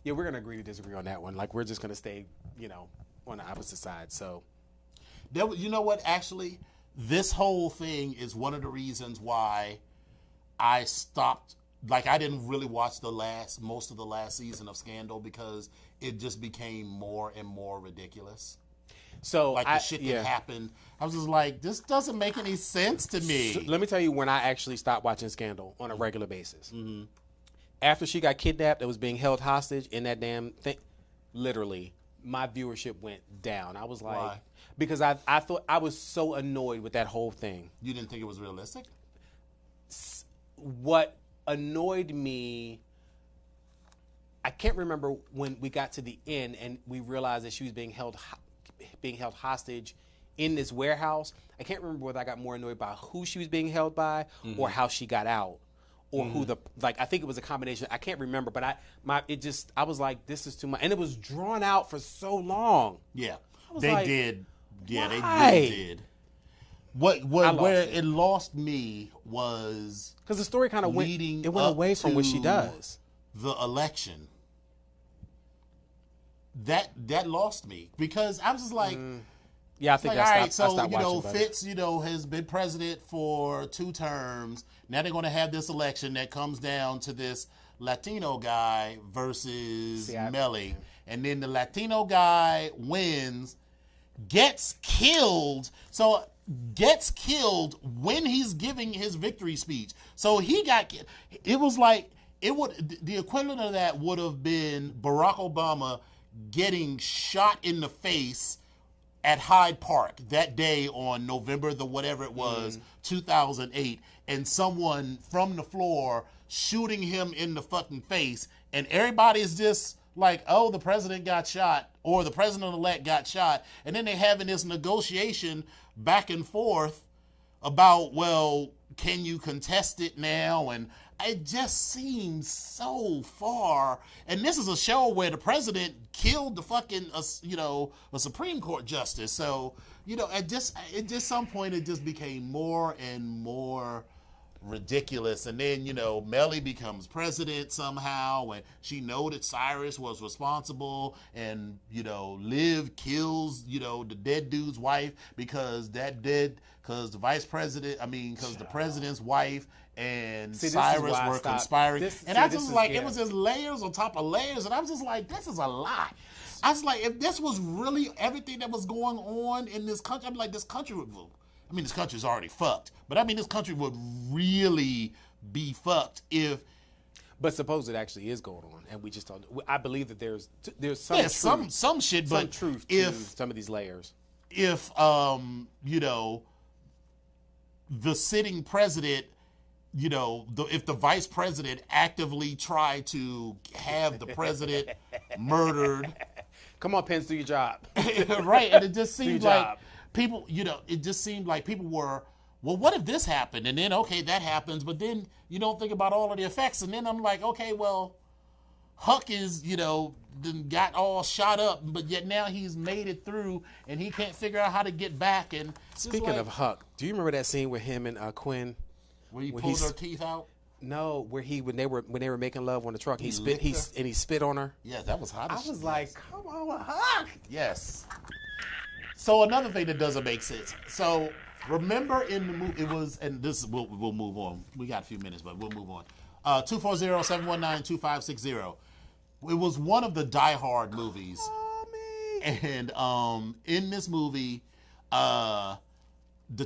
Speaker 3: yeah, we're gonna agree to disagree on that one. Like, we're just gonna stay, on the opposite side. So,
Speaker 2: you know what? Actually, this whole thing is one of the reasons why I stopped. Like, I didn't really watch most of the last season of Scandal because it just became more and more ridiculous.
Speaker 3: So,
Speaker 2: like, the shit that happened, I was just like, this doesn't make any sense to me.
Speaker 3: So, let me tell you when I actually stopped watching Scandal on a regular basis.
Speaker 2: Mm-hmm.
Speaker 3: After she got kidnapped and was being held hostage in that damn thing, literally, my viewership went down. I was like,
Speaker 2: why?
Speaker 3: Because I thought I was so annoyed with that whole thing.
Speaker 2: You didn't think it was realistic?
Speaker 3: What annoyed me, I can't remember when we got to the end and we realized that she was being held hostage in this warehouse. I can't remember whether I got more annoyed by who she was being held by or how she got out. Or who I think it was a combination. I can't remember, but I was like, this is too much. And it was drawn out for so long.
Speaker 2: Yeah.
Speaker 3: They
Speaker 2: did. Yeah,
Speaker 3: why?
Speaker 2: They really did. Where it lost me was
Speaker 3: because the story kind of went away from what she does.
Speaker 2: The election. That lost me because I was just like,
Speaker 3: yeah, I think
Speaker 2: like,
Speaker 3: that's
Speaker 2: all right. So
Speaker 3: watching,
Speaker 2: Fitz, has been president for 2 terms. Now they're going to have this election that comes down to this Latino guy versus Melly, and then the Latino guy wins, gets killed. So gets killed when he's giving his victory speech. So he got. It was like the equivalent of that would have been Barack Obama getting shot in the face at Hyde Park that day on November the whatever it was, 2008, and someone from the floor shooting him in the fucking face, and everybody's just like, oh, the president got shot, or the president-elect got shot, and then they're having this negotiation back and forth about, well, can you contest it now? And it just seems so far. And this is a show where the president killed the fucking, a Supreme Court justice. So, at just some point it just became more and more ridiculous. And then, Melly becomes president somehow, and she know that Cyrus was responsible, and, Liv kills, the dead dude's wife because the president's wife and Cyrus were conspiring. It was just layers on top of layers, and I was just like, this is a lot. I was like, if this was really everything that was going on in this country, I'm like, this country would, this country's already fucked, but this country would really be fucked if.
Speaker 3: But suppose it actually is going on, and we just don't. I believe that there's some
Speaker 2: shit,
Speaker 3: some
Speaker 2: but
Speaker 3: truth to some of these layers.
Speaker 2: If the sitting president, if the vice president actively tried to have the president murdered.
Speaker 3: Come on, Pence, do your job.
Speaker 2: Right, and it just seemed like people, were, well, what if this happened? And then, okay, that happens, but then you don't think about all of the effects. And then I'm like, okay, well, Huck is, then got all shot up, but yet now he's made it through, and he can't figure out how to get back. And
Speaker 3: speaking of Huck, do you remember that scene with him and Quinn?
Speaker 2: Where he pulled her teeth out?
Speaker 3: No, when they were making love on the truck, he spit on her.
Speaker 2: Yeah, that was hot.
Speaker 3: I was like, come on, Huck.
Speaker 2: Yes. So another thing that doesn't make sense. So Remember in the movie, it was, and this we'll move on. We got a few minutes, but we'll move on. 240-719-2560. It was one of the Die Hard movies. And in this movie, the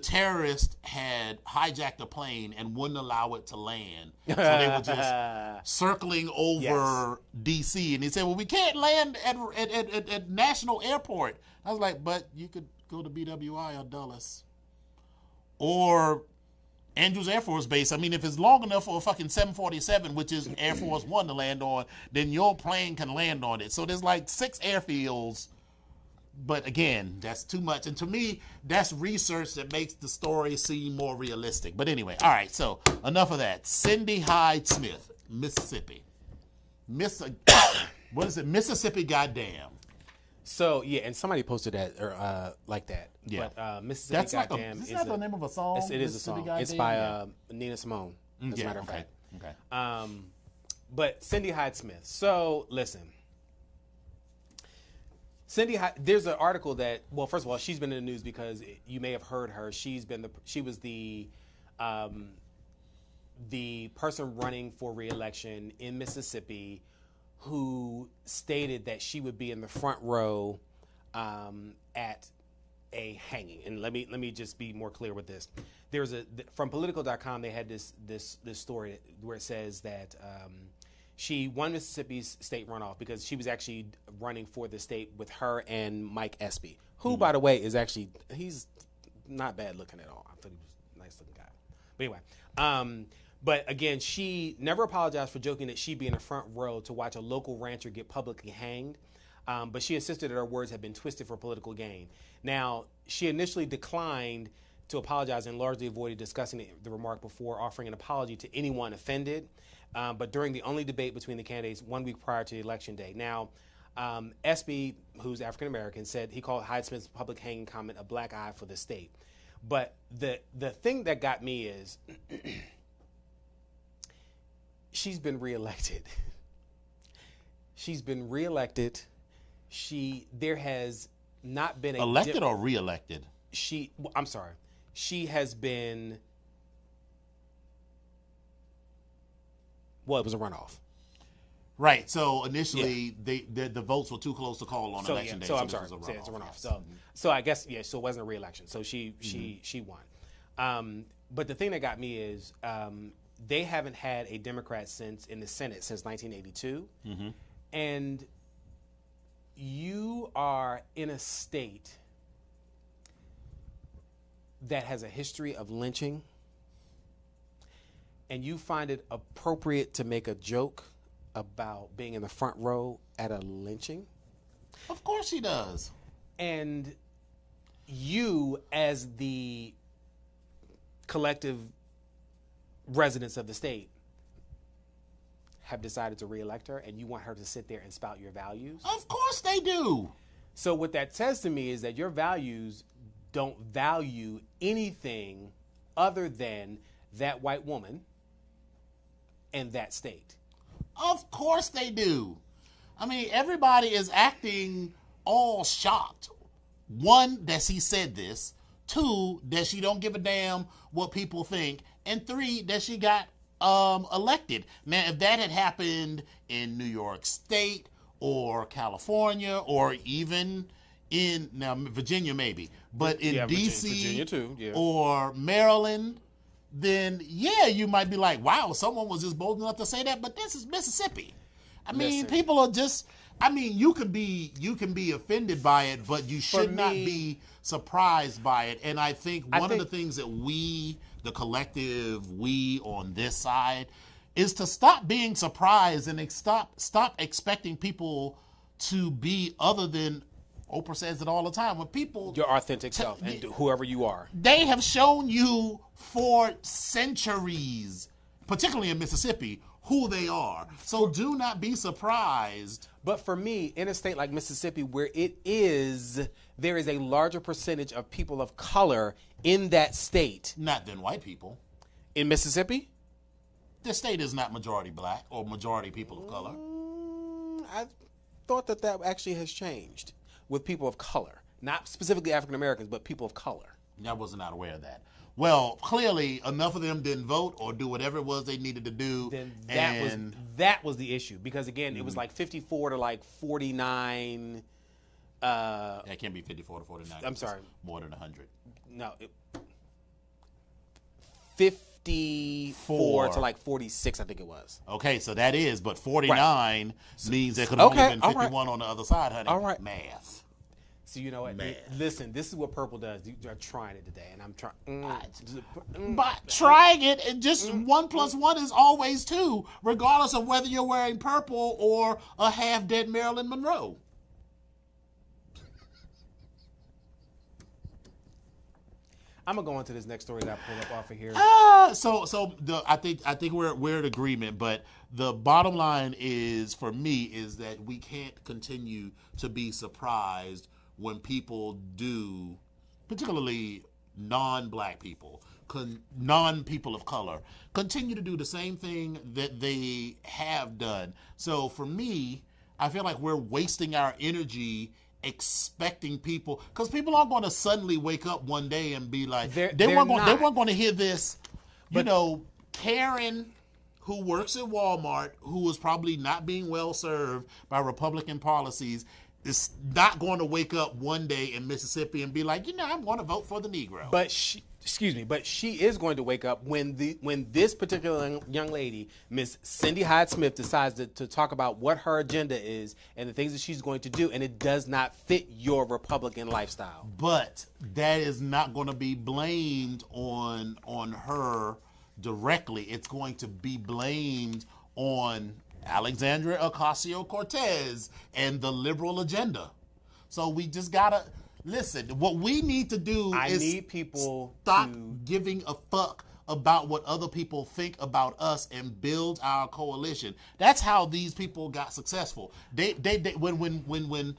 Speaker 2: terrorists had hijacked a plane and wouldn't allow it to land. So they were just circling over D.C. And he said, well, we can't land at National Airport. I was like, but you could go to BWI or Dulles. Or Andrews Air Force Base. I mean, if it's long enough for a fucking 747, which is Air Force One to land on, then your plane can land on it. So there's like 6 airfields. But again, that's too much. And to me, that's research that makes the story seem more realistic. But anyway, all right, so enough of that. Cindy Hyde Smith, Mississippi. What is it? Mississippi goddamn.
Speaker 3: So, yeah, and somebody posted that, or like that.
Speaker 2: Yeah.
Speaker 3: But Mississippi
Speaker 2: That's like
Speaker 3: Goddamn
Speaker 2: is that the name of a song?
Speaker 3: It is a song.
Speaker 2: Goddamn?
Speaker 3: It's by Nina Simone, as a matter of fact.
Speaker 2: Okay.
Speaker 3: But Cindy Hyde Smith. So, listen. Cindy Hyde, there's an article that, well, first of all, she's been in the news because you may have heard her. She was the person running for re-election in Mississippi who stated that she would be in the front row at a hanging. And let me just be more clear with this. There's from political.com, they had this story where it says that she won Mississippi's state runoff because she was actually running for the state with her and Mike Espy, who, by the way, he's not bad looking at all. I thought he was a nice looking guy. But anyway, but again, she never apologized for joking that she'd be in the front row to watch a local rancher get publicly hanged. But she insisted that her words had been twisted for political gain. Now, she initially declined to apologize and largely avoided discussing the remark before offering an apology to anyone offended. But during the only debate between the candidates 1 week prior to the election day. Now, Espy, who's African American, said he called Hyde Smith's public hanging comment a black eye for the state. But the thing that got me is she's been reelected. She's been reelected. There has not been
Speaker 2: elected or reelected.
Speaker 3: I'm sorry. She has been. Well, it was a runoff.
Speaker 2: Right. So initially, the votes were too close to call on election day.
Speaker 3: So I'm sorry. It's a runoff. Yes. So I guess So it wasn't a re-election. So she won. But the thing that got me is they haven't had a Democrat in the Senate since 1982, and you are in a state that has a history of lynching, and you find it appropriate to make a joke about being in the front row at a lynching?
Speaker 2: Of course he does.
Speaker 3: And you, as the collective residents of the state, have decided to reelect her, and you want her to sit there and spout your values?
Speaker 2: Of course they do.
Speaker 3: So what that says to me is that your values don't value anything other than that white woman and that state.
Speaker 2: Of course they do. I mean, everybody is acting all shocked. 1, that she said this. 2, that she don't give a damn what people think. And 3, that she got elected. Now, if that had happened in New York State or California or even in Virginia maybe, but in D.C.
Speaker 3: Virginia too,
Speaker 2: or Maryland, then you might be like, wow, someone was just bold enough to say that. But this is Mississippi. I mean, people are just. I mean, you can be offended by it, but you should not be surprised by it. And I think one of the things that we, the collective, we on this side, is to stop being surprised and stop expecting people to be other than. Oprah says it all the time. When people
Speaker 3: your authentic self and whoever you are,
Speaker 2: they have shown you for centuries, particularly in Mississippi, who they are. So do not be surprised.
Speaker 3: But for me, in a state like Mississippi, where there is a larger percentage of people of color in that state,
Speaker 2: not than white people.
Speaker 3: In Mississippi,
Speaker 2: the state is not majority black or majority people of color.
Speaker 3: I thought that actually has changed with people of color, not specifically African Americans, but people of color.
Speaker 2: I was not aware of that. Well, clearly enough of them didn't vote or do whatever it was they needed to do.
Speaker 3: Then that was the issue, because again, it was like 54 to like 49.
Speaker 2: That can't be 54 to 49.
Speaker 3: I'm sorry,
Speaker 2: more than 100.
Speaker 3: No, 54 to like 46, I think it was.
Speaker 2: Okay, so that is, but 49 means there could have only been 51 on the other side, honey.
Speaker 3: All right.
Speaker 2: Math.
Speaker 3: So you know what? Listen, this is what Purple does. You're trying it today, and I'm trying.
Speaker 2: But trying it, and just 1 + 1 is always 2, regardless of whether you're wearing purple or a half-dead Marilyn Monroe.
Speaker 3: I'm gonna go into this next story that I pulled up off of here.
Speaker 2: I think we're in agreement, but the bottom line is, for me, is that we can't continue to be surprised when people do, particularly non-black people, non-people of color, continue to do the same thing that they have done. So for me, I feel like we're wasting our energy expecting people, because people aren't going to suddenly wake up one day and be like, they weren't going to hear this, Karen, who works at Walmart, who was probably not being well served by Republican policies, is not going to wake up one day in Mississippi and be like, I'm going to vote for the Negro.
Speaker 3: But she is going to wake up when this particular young lady, Miss Cindy Hyde-Smith, decides to talk about what her agenda is and the things that she's going to do, and it does not fit your Republican lifestyle.
Speaker 2: But that is not going to be blamed on her directly. It's going to be blamed on Alexandria Ocasio-Cortez and the liberal agenda. So we just gotta listen. What we need to do is stop giving a fuck about what other people think about us and build our coalition. That's how these people got successful. When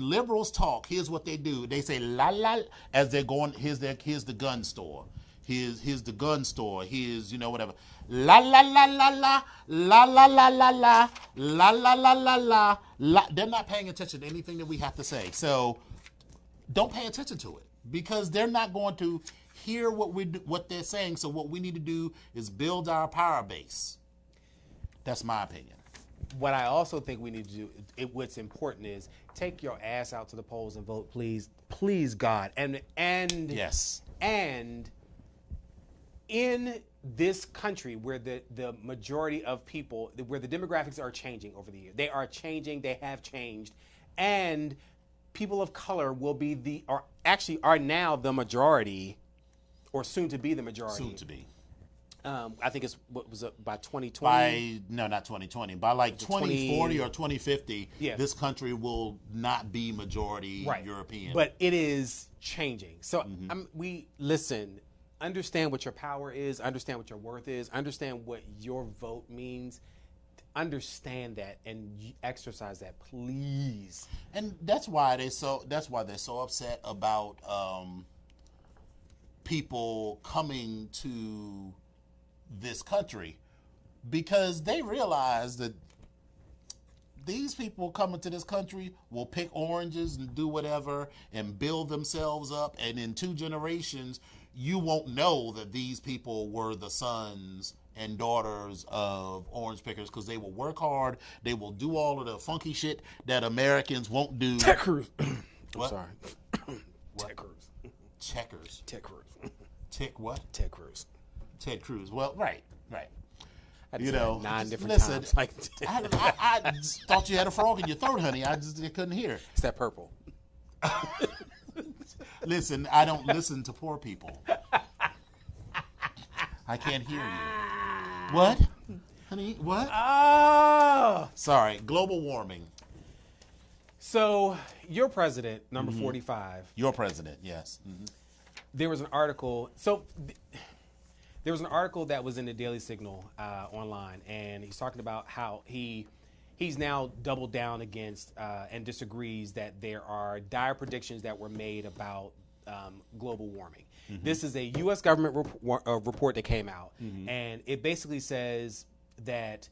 Speaker 2: liberals talk, here's what they do. They say la la as they're going. Here's the gun store. Here's the gun store. Here's whatever. La la la la la la la la la la la la la la la. They're not paying attention to anything that we have to say. So don't pay attention to it, because they're not going to hear what they're saying. So what we need to do is build our power base. That's my opinion.
Speaker 3: What I also think we need to do, what's important, is take your ass out to the polls and vote, please, God, and
Speaker 2: yes,
Speaker 3: and in this country where the majority of people, where the demographics are changing over the year, they are changing, they have changed, and people of color are now the majority, or soon to be the majority.
Speaker 2: Soon to be.
Speaker 3: I think it's by 2020.
Speaker 2: Not 2020. By like 2040 or 2050, this country will not be majority European.
Speaker 3: But it is changing. So we listen. Understand what your power is. Understand what your worth is. Understand what your vote means. Understand that and exercise that, please.
Speaker 2: And that's why they're so upset about people coming to this country, because they realize that these people coming to this country will pick oranges and do whatever and build themselves up, and in 2 generations you won't know that these people were the sons and daughters of orange pickers, because they will work hard, they will do all of the funky shit that Americans won't do.
Speaker 3: Ted Cruz.
Speaker 2: What?
Speaker 3: I'm sorry. Ted Cruz.
Speaker 2: Checkers.
Speaker 3: Ted Cruz.
Speaker 2: Tick what?
Speaker 3: Ted Cruz.
Speaker 2: Ted Cruz. Well, right.
Speaker 3: I just said 9 different times.
Speaker 2: I just thought you had a frog in your throat, honey. I couldn't hear.
Speaker 3: It's that purple.
Speaker 2: Listen, I don't listen to poor people. I can't hear you. What? Honey, what?
Speaker 3: Oh!
Speaker 2: Sorry, global warming.
Speaker 3: So, your president, number 45.
Speaker 2: Your president, yes. Mm-hmm.
Speaker 3: There was an article. There was an article that was in the Daily Signal online, and he's talking about how he's now doubled down against and disagrees that there are dire predictions that were made about global warming. Mm-hmm. This is a U.S. government report that came out, and it basically says that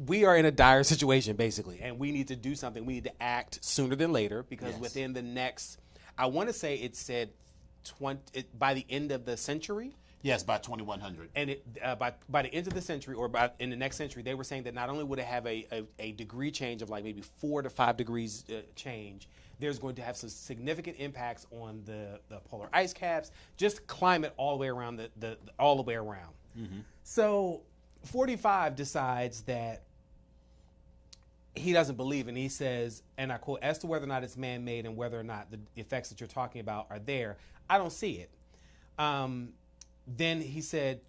Speaker 3: we are in a dire situation, basically, and we need to do something. We need to act sooner than later, because within the next, I want to say it said by the end of the century.
Speaker 2: Yes, by 2100.
Speaker 3: And by the end of the century, or in the next century, they were saying that not only would it have a degree change of like maybe 4 to 5 degrees change, there's going to have some significant impacts on the polar ice caps, just climate all the way around all the way around. Mm-hmm. So 45 decides that he doesn't believe, and he says, and I quote, "As to whether or not it's man-made and whether or not the effects that you're talking about are there, I don't see it." Then he said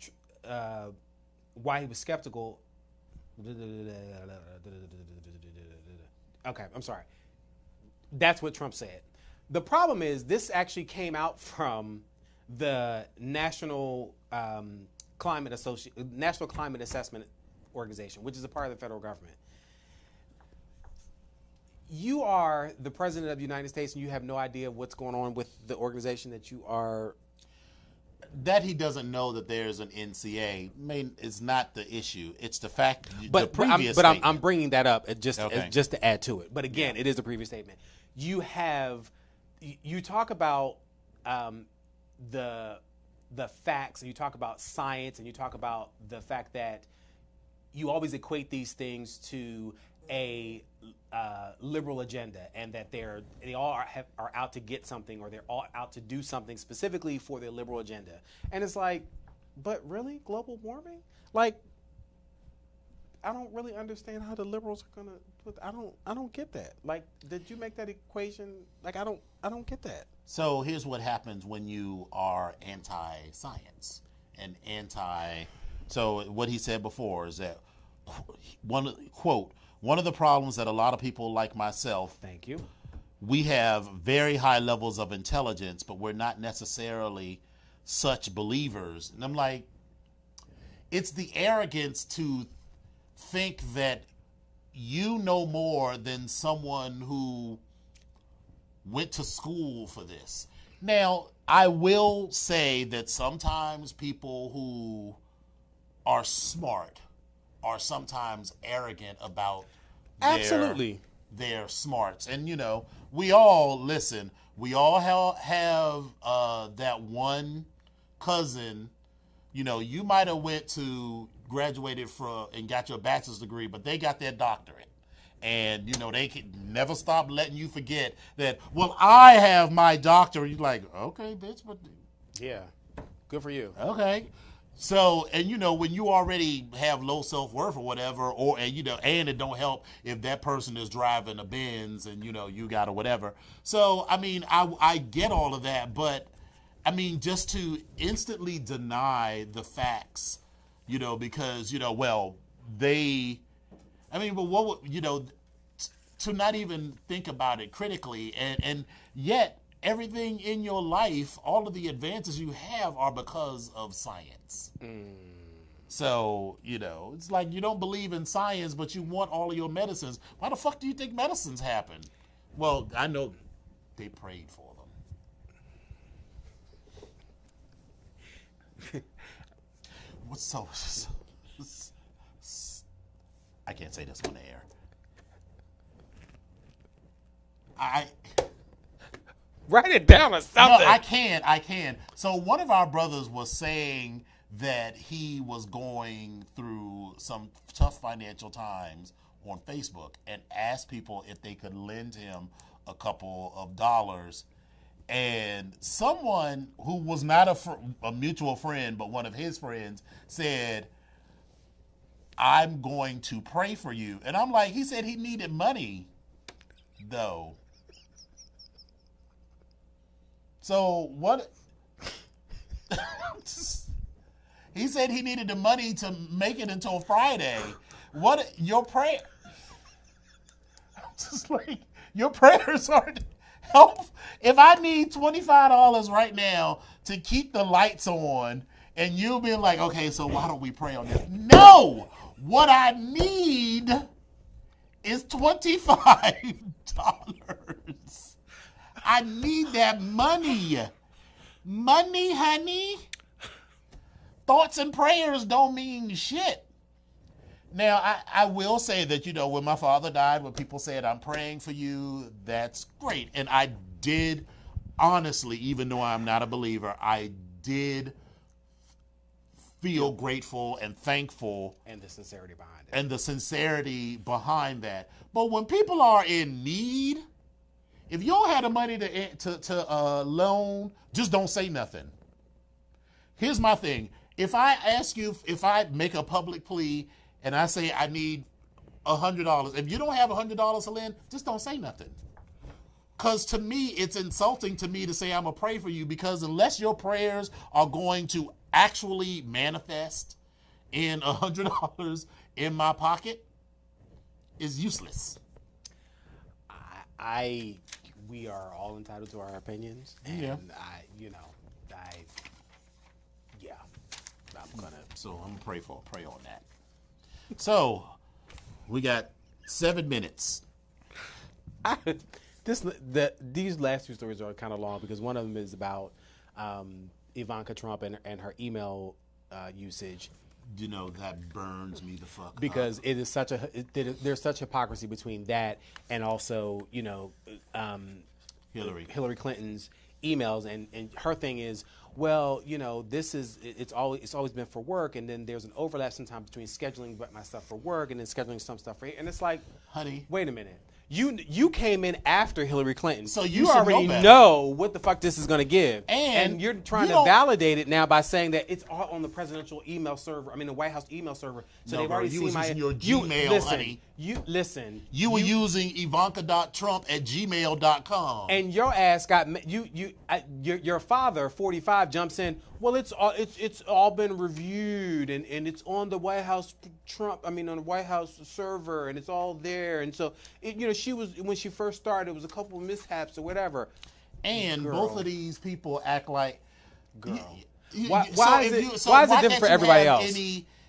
Speaker 3: why he was skeptical. Okay, I'm sorry. That's what Trump said. The problem is this actually came out from the National Climate Assessment Organization, which is a part of the federal government. You are the president of the United States, and you have no idea what's going on with the organization that you are.
Speaker 2: That he doesn't know that there's an NCA is not the issue. It's the fact. The previous
Speaker 3: I'm bringing that up just to add to it. But again, it is a previous statement. You talk about the facts, and you talk about science, and you talk about the fact that you always equate these things to a liberal agenda, and that they all are out to get something, or they're all out to do something specifically for their liberal agenda. And it's like, but really, global warming? Like, I don't really understand how the liberals are gonna put. I don't get that. Like, did you make that equation? Like, I don't get that.
Speaker 2: So here's what happens when you are anti-science and anti. So what he said before is that one of the problems that a lot of people like myself,
Speaker 3: thank you,
Speaker 2: we have very high levels of intelligence, but we're not necessarily such believers. And I'm like, it's the arrogance to think that you know more than someone who went to school for this. Now, I will say that sometimes people who are smart are sometimes arrogant about their smarts. And, we all have that one cousin, you might have graduated from and got your bachelor's degree, but they got their doctorate. And, they can never stop letting you forget that, well, I have my doctorate. You're like, okay, bitch, but.
Speaker 3: Yeah, good for you.
Speaker 2: Okay. So, and when you already have low self-worth or whatever, and it don't help if that person is driving a Benz and, you got or whatever. So, I mean, I get all of that, but I mean, just to instantly deny the facts, because, to not even think about it critically, and yet everything in your life, all of the advances you have are because of science. So, it's like you don't believe in science, but you want all of your medicines. Why the fuck do you think medicines happen? Well, I know they prayed for them. What's so I can't say this on the air.
Speaker 3: Write it down or something.
Speaker 2: No, I can. So one of our brothers was saying that he was going through some tough financial times on Facebook and asked people if they could lend him a couple of dollars. And someone who was not a mutual friend, but one of his friends, said, "I'm going to pray for you." And I'm like, he said he needed money, though. So what? He said he needed the money to make it until Friday. What your prayer? I'm just like, your prayers aren't help. If I need $25 right now to keep the lights on, and you'll be like, okay, so why don't we pray on this? No, what I need is $25. I need that money. Money, honey. Thoughts and prayers don't mean shit. Now, I will say that, when my father died, when people said, I'm praying for you, that's great. And I honestly, even though I'm not a believer, I did feel grateful and thankful.
Speaker 3: And the sincerity behind it.
Speaker 2: And the sincerity behind that. But when people are in need, if you don't have the money to loan, just don't say nothing. Here's my thing. If I ask you, if I make a public plea and I say I need $100, if you don't have $100 to lend, just don't say nothing. Because to me, it's insulting to me to say I'm going to pray for you, because unless your prayers are going to actually manifest in $100 in my pocket, is useless.
Speaker 3: We are all entitled to our opinions, and
Speaker 2: Yeah.
Speaker 3: I'm gonna.
Speaker 2: So I'm gonna pray on that. So we got 7 minutes.
Speaker 3: These last two stories are kind of long, because one of them is about Ivanka Trump and her email usage.
Speaker 2: You know, that burns me the fuck
Speaker 3: Because
Speaker 2: up.
Speaker 3: it is there's such hypocrisy between that and also, Hillary Clinton's emails, and her thing is, well, it's always been for work, and then there's an overlap sometimes between scheduling my stuff for work and then scheduling some stuff for, and it's like,
Speaker 2: honey,
Speaker 3: wait a minute. You came in after Hillary Clinton,
Speaker 2: so you
Speaker 3: already know what the fuck this is going to give, and you're trying to validate it now by saying that it's all on the presidential email server. I mean, the White House email server. So they've already seen my.
Speaker 2: Your Gmail, honey.
Speaker 3: You
Speaker 2: were using Ivanka.Trump@gmail.com,
Speaker 3: and your ass got your father 45 jumps in. Well, it's all been reviewed, and it's on the White House on the White House server, and it's all there. And so she was, when she first started, it was a couple of mishaps or whatever.
Speaker 2: And both of these people act like,
Speaker 3: girl. Why is it different for everybody else?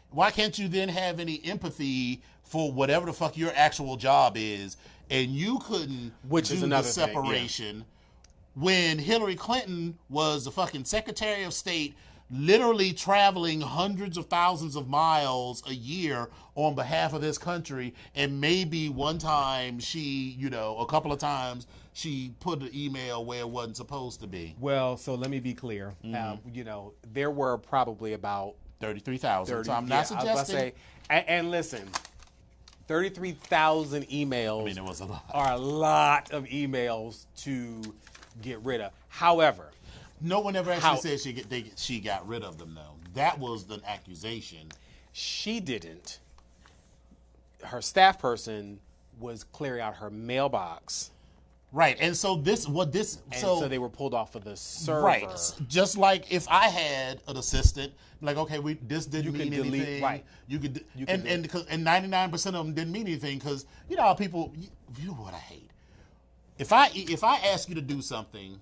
Speaker 2: Why can't you then have any empathy for whatever the fuck your actual job is, and you couldn't do the separation when Hillary Clinton was the fucking Secretary of State, literally traveling hundreds of thousands of miles a year on behalf of this country, and maybe one time she, a couple of times, she put an email where it wasn't supposed to be.
Speaker 3: Well, so let me be clear. There were probably about
Speaker 2: 33,000. So I'm not suggesting.
Speaker 3: And listen, 33,000 emails.
Speaker 2: I mean, it was a lot.
Speaker 3: Are a lot of emails to get rid of. However,
Speaker 2: no one ever actually said she got rid of them, though. That was the accusation.
Speaker 3: She didn't. Her staff person was clearing out her mailbox.
Speaker 2: Right, and so so
Speaker 3: they were pulled off of the server.
Speaker 2: Right, just like if I had an assistant, like, okay, this didn't mean anything.
Speaker 3: Right,
Speaker 2: and 99% of them didn't mean anything, because how people. You know what I hate? If I ask you to do something,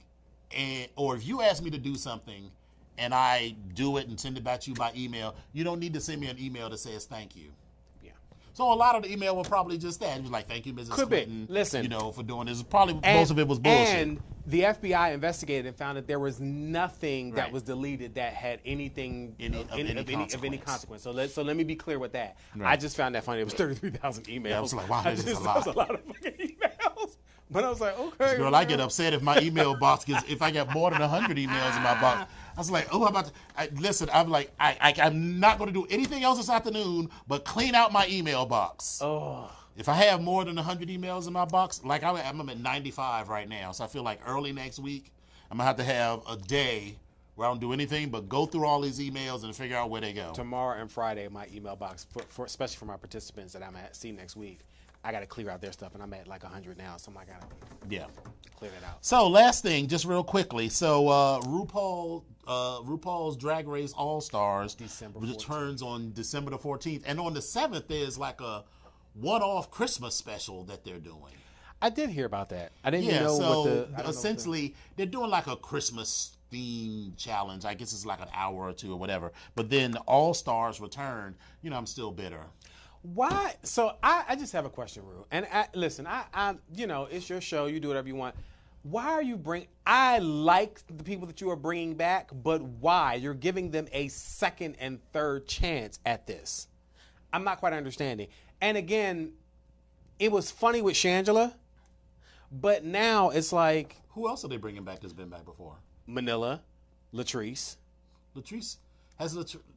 Speaker 2: or if you ask me to do something, and I do it and send it back to you by email, you don't need to send me an email that says thank you. So a lot of the email were probably just that. It was like, thank you, Mrs. Clinton,
Speaker 3: listen,
Speaker 2: for doing this. Probably most of it was bullshit.
Speaker 3: And the FBI investigated and found that there was nothing that was deleted that had anything of any consequence. So let me be clear with that. Right. I just found that funny. It was 33,000 emails. Yeah, I was like, wow, this is a lot. That was a lot of fucking emails. But I was like, okay.
Speaker 2: Girl, I get upset if my email box if I get more than 100 emails in my box. I was like, oh, listen, I'm like, I'm not going to do anything else this afternoon but clean out my email box.
Speaker 3: Oh.
Speaker 2: If I have more than 100 emails in my box, like I'm at 95 right now, so I feel like early next week, I'm going to have a day where I don't do anything but go through all these emails and figure out where they go.
Speaker 3: Tomorrow and Friday, my email box, for especially for my participants that I'm at see next week, I got to clear out their stuff, and I'm at like 100 now, so I got to clear that out.
Speaker 2: So last thing, just real quickly. So RuPaul's Drag Race All-Stars returns on December the 14th. And on the 7th, there's like a one-off Christmas special that they're doing.
Speaker 3: I did hear about that. I didn't know what the...
Speaker 2: essentially, they're doing like a Christmas theme challenge. I guess it's like an hour or two or whatever. But then the All-Stars return. I'm still bitter.
Speaker 3: Why? So I just have a question, Ru. And listen, I it's your show. You do whatever you want. Why are you I like the people that you are bringing back, but why? You're giving them a second and third chance at this. I'm not quite understanding. And again, it was funny with Shangela, but now it's like...
Speaker 2: Who else are they bringing back that's been back before?
Speaker 3: Manila, Latrice.
Speaker 2: Latrice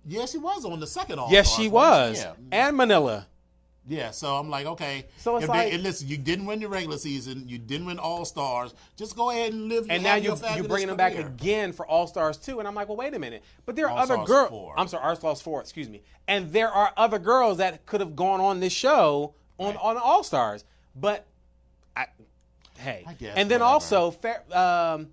Speaker 2: yeah, she was on the second All
Speaker 3: Yes,
Speaker 2: Stars.
Speaker 3: she was.
Speaker 2: Yeah.
Speaker 3: And Manila.
Speaker 2: Yeah, so I'm like, okay.
Speaker 3: So it's
Speaker 2: and listen, you didn't win the regular season. You didn't win All Stars. Just go ahead and live.
Speaker 3: And now you're bringing them back
Speaker 2: career.
Speaker 3: again for All Stars 2. And I'm like, well, wait a minute. But there are
Speaker 2: All
Speaker 3: other
Speaker 2: Stars
Speaker 3: girls.
Speaker 2: 4.
Speaker 3: I'm sorry, All Stars 4, excuse me. And there are other girls that could have gone on this show on All Stars. But, hey.
Speaker 2: I guess,
Speaker 3: and then
Speaker 2: whatever.
Speaker 3: also,
Speaker 2: Pheromone.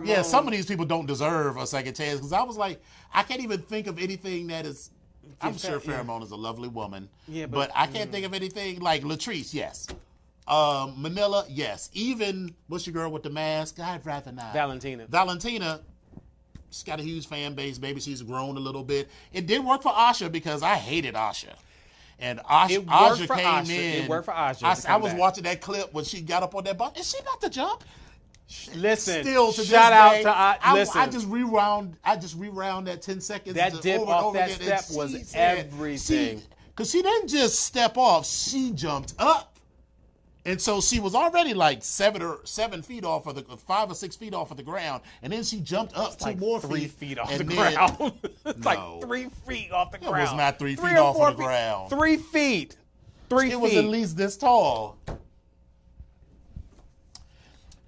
Speaker 2: Yeah, some of these people don't deserve a second chance because I was like, I can't even think of anything that is. I'm sure Pheromone is a lovely woman.
Speaker 3: Yeah,
Speaker 2: but I can't think of anything like Latrice. Yes. Manila. Yes. Even what's your girl with the mask? I'd rather not. Valentina. She's got a huge fan base. Maybe she's grown a little bit. It did work for Asha because I hated Asha. And Asha came in.
Speaker 3: It worked for Asha.
Speaker 2: I was watching that clip when she got up on that bus. Is she about to jump?
Speaker 3: Listen,
Speaker 2: still to
Speaker 3: shout
Speaker 2: this
Speaker 3: out
Speaker 2: day,
Speaker 3: to listen.
Speaker 2: I just rewound that 10 seconds.
Speaker 3: That dip
Speaker 2: over
Speaker 3: off
Speaker 2: and over
Speaker 3: that
Speaker 2: again,
Speaker 3: step was everything.
Speaker 2: Because she didn't just step off; she jumped up, and so she was already like 7 or 7 feet off of the 5 or 6 feet off of the ground, and then she jumped up
Speaker 3: like
Speaker 2: 2 more
Speaker 3: 3
Speaker 2: feet,
Speaker 3: feet off the
Speaker 2: and then-
Speaker 3: ground. It's
Speaker 2: No.
Speaker 3: like 3 feet off the
Speaker 2: It
Speaker 3: ground.
Speaker 2: was not 3
Speaker 3: 3
Speaker 2: feet
Speaker 3: or
Speaker 2: off
Speaker 3: 4
Speaker 2: of the ground.
Speaker 3: 3 feet. 3 feet.
Speaker 2: It was at least this tall.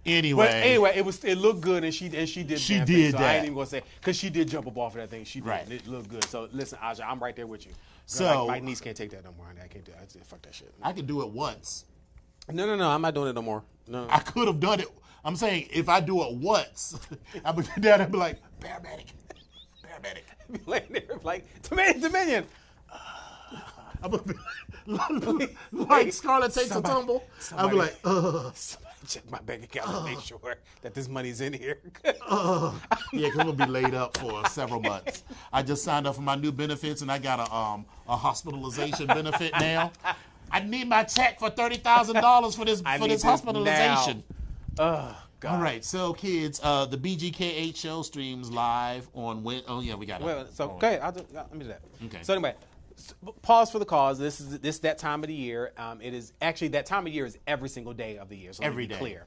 Speaker 2: Anyway,
Speaker 3: But anyway, it looked good, and she did.
Speaker 2: She
Speaker 3: damn
Speaker 2: did
Speaker 3: thing, so I
Speaker 2: that.
Speaker 3: ain't even gonna say because she did jump up off of that thing. She did.
Speaker 2: Right.
Speaker 3: It looked good. So listen, Aja, I'm right there with you.
Speaker 2: So-
Speaker 3: my niece can't take that no more. I can't do. Fuck that shit.
Speaker 2: I could do it once.
Speaker 3: No, I'm not doing it no more. No.
Speaker 2: I could have done it. I'm saying if I do it once, I would be down and be like, paramedic.
Speaker 3: Be laying there like Dominion.
Speaker 2: I would be like Scarlett takes a tumble. I'd be like,
Speaker 3: Somebody check my bank account to make sure that this money's in here.
Speaker 2: yeah, because we'll be laid up for several months. I just signed up for my new benefits, and I got a hospitalization benefit now. I need my check for $30,000 for this hospitalization.
Speaker 3: Oh, God.
Speaker 2: All right, so kids, the BGKH Show streams live on when? Oh yeah, we got it.
Speaker 3: Well, so okay, let me do that.
Speaker 2: Okay.
Speaker 3: So anyway, pause for the cause. This is that time of the year. It is actually that time of year is every single day of the year. So
Speaker 2: Every
Speaker 3: let me be
Speaker 2: day.
Speaker 3: clear.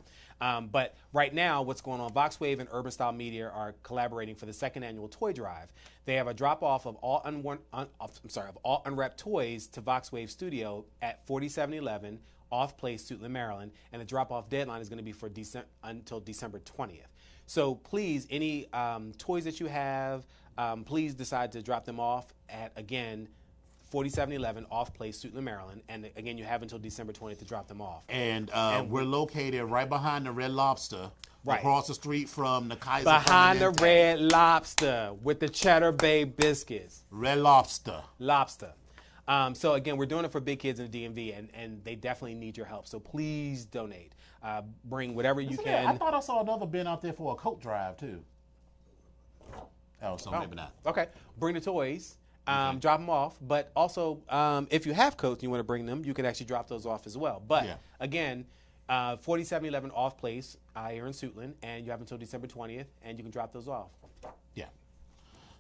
Speaker 3: But right now, what's going on? VoxWave and Urban Style Media are collaborating for the second annual toy drive. They have a drop off of all unwrapped toys to VoxWave Studio at 4711 Off Place, Suitland, Maryland, and the drop off deadline is going to be for until December 20th. So please, any toys that you have, please decide to drop them off at 4711 Off Place, Suitland, Maryland, and again, you have until December 20th to drop them off.
Speaker 2: And we're located right behind the Red Lobster,
Speaker 3: Right.
Speaker 2: across the street from the Kaiser
Speaker 3: Behind the
Speaker 2: Permanente.
Speaker 3: Red Lobster with the Cheddar Bay biscuits.
Speaker 2: Red Lobster.
Speaker 3: Lobster. So again, we're doing it for big kids in the DMV, and they definitely need your help. So please donate. Bring whatever you
Speaker 2: I
Speaker 3: can.
Speaker 2: thought I saw another bin out there for a coat drive too. Oh, so maybe not.
Speaker 3: Okay. Bring the toys. Drop them off. But also, if you have coats and you want to bring them, you can actually drop those off as well. But
Speaker 2: Yeah.
Speaker 3: again, 4711 Off Place here in Suitland, and you have until December 20th, and you can drop those off.
Speaker 2: Yeah.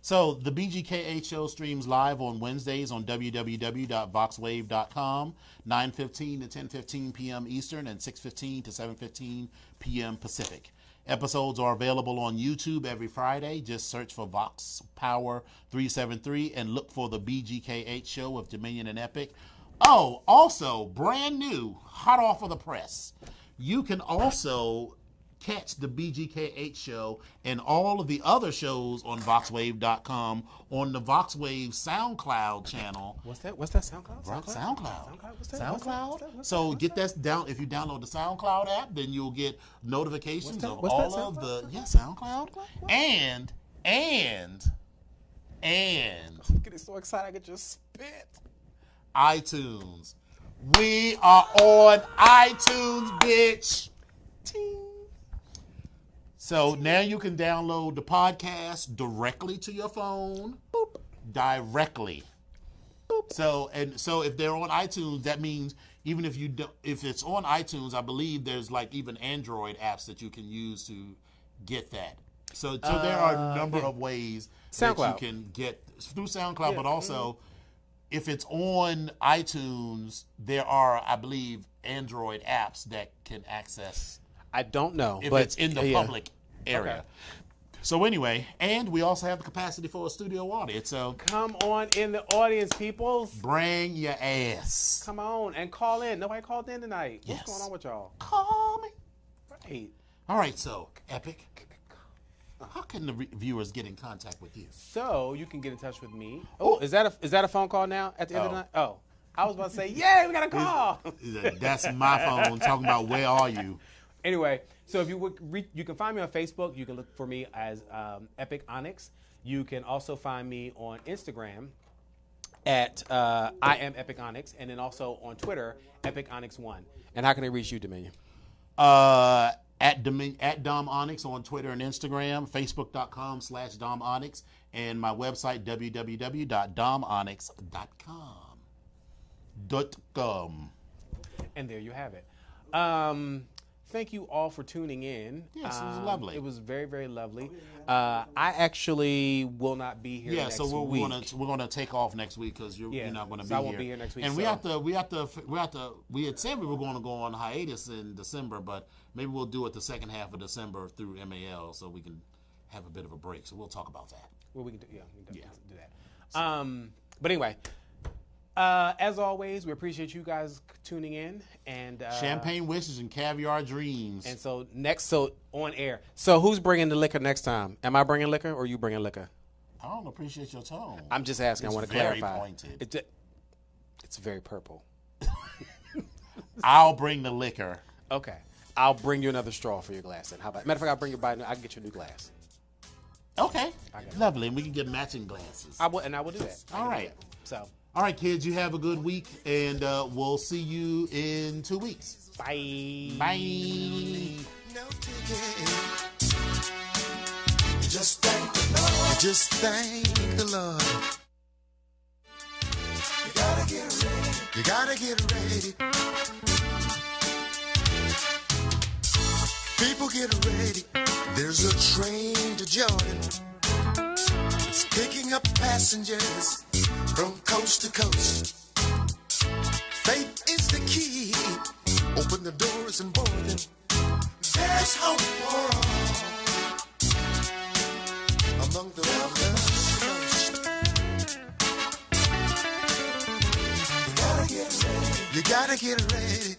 Speaker 2: So the BGKH Show streams live on Wednesdays on www.voxwave.com, 9:15 to 10:15 p.m. Eastern and 6:15 to 7:15 p.m. Pacific. Episodes are available on YouTube every Friday. Just search for Vox Power 373 and look for the BGKH Show with Dominion and Epic. Oh, also, brand new, hot off of the press. You can also catch the BGKH Show and all of the other shows on VoxWave.com on the VoxWave SoundCloud channel.
Speaker 3: What's that SoundCloud?
Speaker 2: SoundCloud.
Speaker 3: What's that?
Speaker 2: SoundCloud. So get that down. If you download the SoundCloud app, then you'll get notifications of
Speaker 3: What's that,
Speaker 2: all of the
Speaker 3: SoundCloud?
Speaker 2: SoundCloud. And
Speaker 3: I'm getting so excited I could just spit.
Speaker 2: iTunes. We are on iTunes, bitch.
Speaker 3: Ting.
Speaker 2: So now you can download the podcast directly to your phone. Boop. Directly. Boop. So if they're on iTunes, that means even if if it's on iTunes, I believe there's like even Android apps that you can use to get that. So there are a number of ways that you can get through SoundCloud, but also if it's on iTunes, there are, I believe, Android apps that can access.
Speaker 3: I don't know.
Speaker 2: if
Speaker 3: but
Speaker 2: it's in the public area.
Speaker 3: Okay.
Speaker 2: So anyway, and we also have the capacity for a studio audience. So
Speaker 3: Come on in the audience, people.
Speaker 2: bring your ass.
Speaker 3: Come on and call in. Nobody called in tonight.
Speaker 2: Yes.
Speaker 3: What's going on with y'all?
Speaker 2: Call me.
Speaker 3: Right.
Speaker 2: All right, so Epic. How can the viewers get in contact with you?
Speaker 3: So you can get in touch with me. Oh, is that a phone call now at the end of the
Speaker 2: Oh.
Speaker 3: night? Oh, I was about to say, yay, we got a call.
Speaker 2: That's my phone talking about where are you.
Speaker 3: Anyway, so if you would, you can find me on Facebook. You can look for me as Epic Onyx. You can also find me on Instagram at I am Epic Onyx, and then also on Twitter, Epic Onyx1. And how can they reach you, Dominion?
Speaker 2: At Dom Onyx on Twitter and Instagram, Facebook.com/Dom Onyx, and my website, www.domonix.com.
Speaker 3: And there you have it. Thank you all for tuning in.
Speaker 2: Yes, it was lovely.
Speaker 3: It was very, very lovely. I actually will not be here next
Speaker 2: so
Speaker 3: week.
Speaker 2: we're gonna take off next week because you're not gonna be here.
Speaker 3: I won't be here next week.
Speaker 2: And
Speaker 3: so.
Speaker 2: we had said we were going to go on hiatus in December, but maybe we'll do it the second half of December through MAL so we can have a bit of a break. So we'll talk about that.
Speaker 3: Well, we can do that. But anyway, as always, we appreciate you guys tuning in and
Speaker 2: Champagne wishes and caviar dreams.
Speaker 3: And so on air. So who's bringing the liquor next time? Am I bringing liquor or you bringing liquor?
Speaker 2: I don't appreciate your tone.
Speaker 3: I'm just asking.
Speaker 2: It's
Speaker 3: I want to
Speaker 2: very
Speaker 3: clarify.
Speaker 2: pointed.
Speaker 3: It's very purple.
Speaker 2: I'll bring the liquor.
Speaker 3: Okay. I'll bring you another straw for your glass. Then how about? Matter of fact, I'll bring you I can get you a new glass.
Speaker 2: Okay, lovely, and we can get matching glasses.
Speaker 3: I will do that.
Speaker 2: All right.
Speaker 3: So.
Speaker 2: All right, kids, you have a good week, and we'll see you in 2 weeks.
Speaker 3: Bye.
Speaker 2: Bye.
Speaker 4: No ticket. Just thank the Lord. Just thank the Lord. You gotta get ready. You gotta get ready. People get ready. There's a train to Jordan. It's picking up passengers from coast to coast. Faith is the key. Open the doors and board them. There's hope for all among the coast. You gotta get ready. You gotta get ready.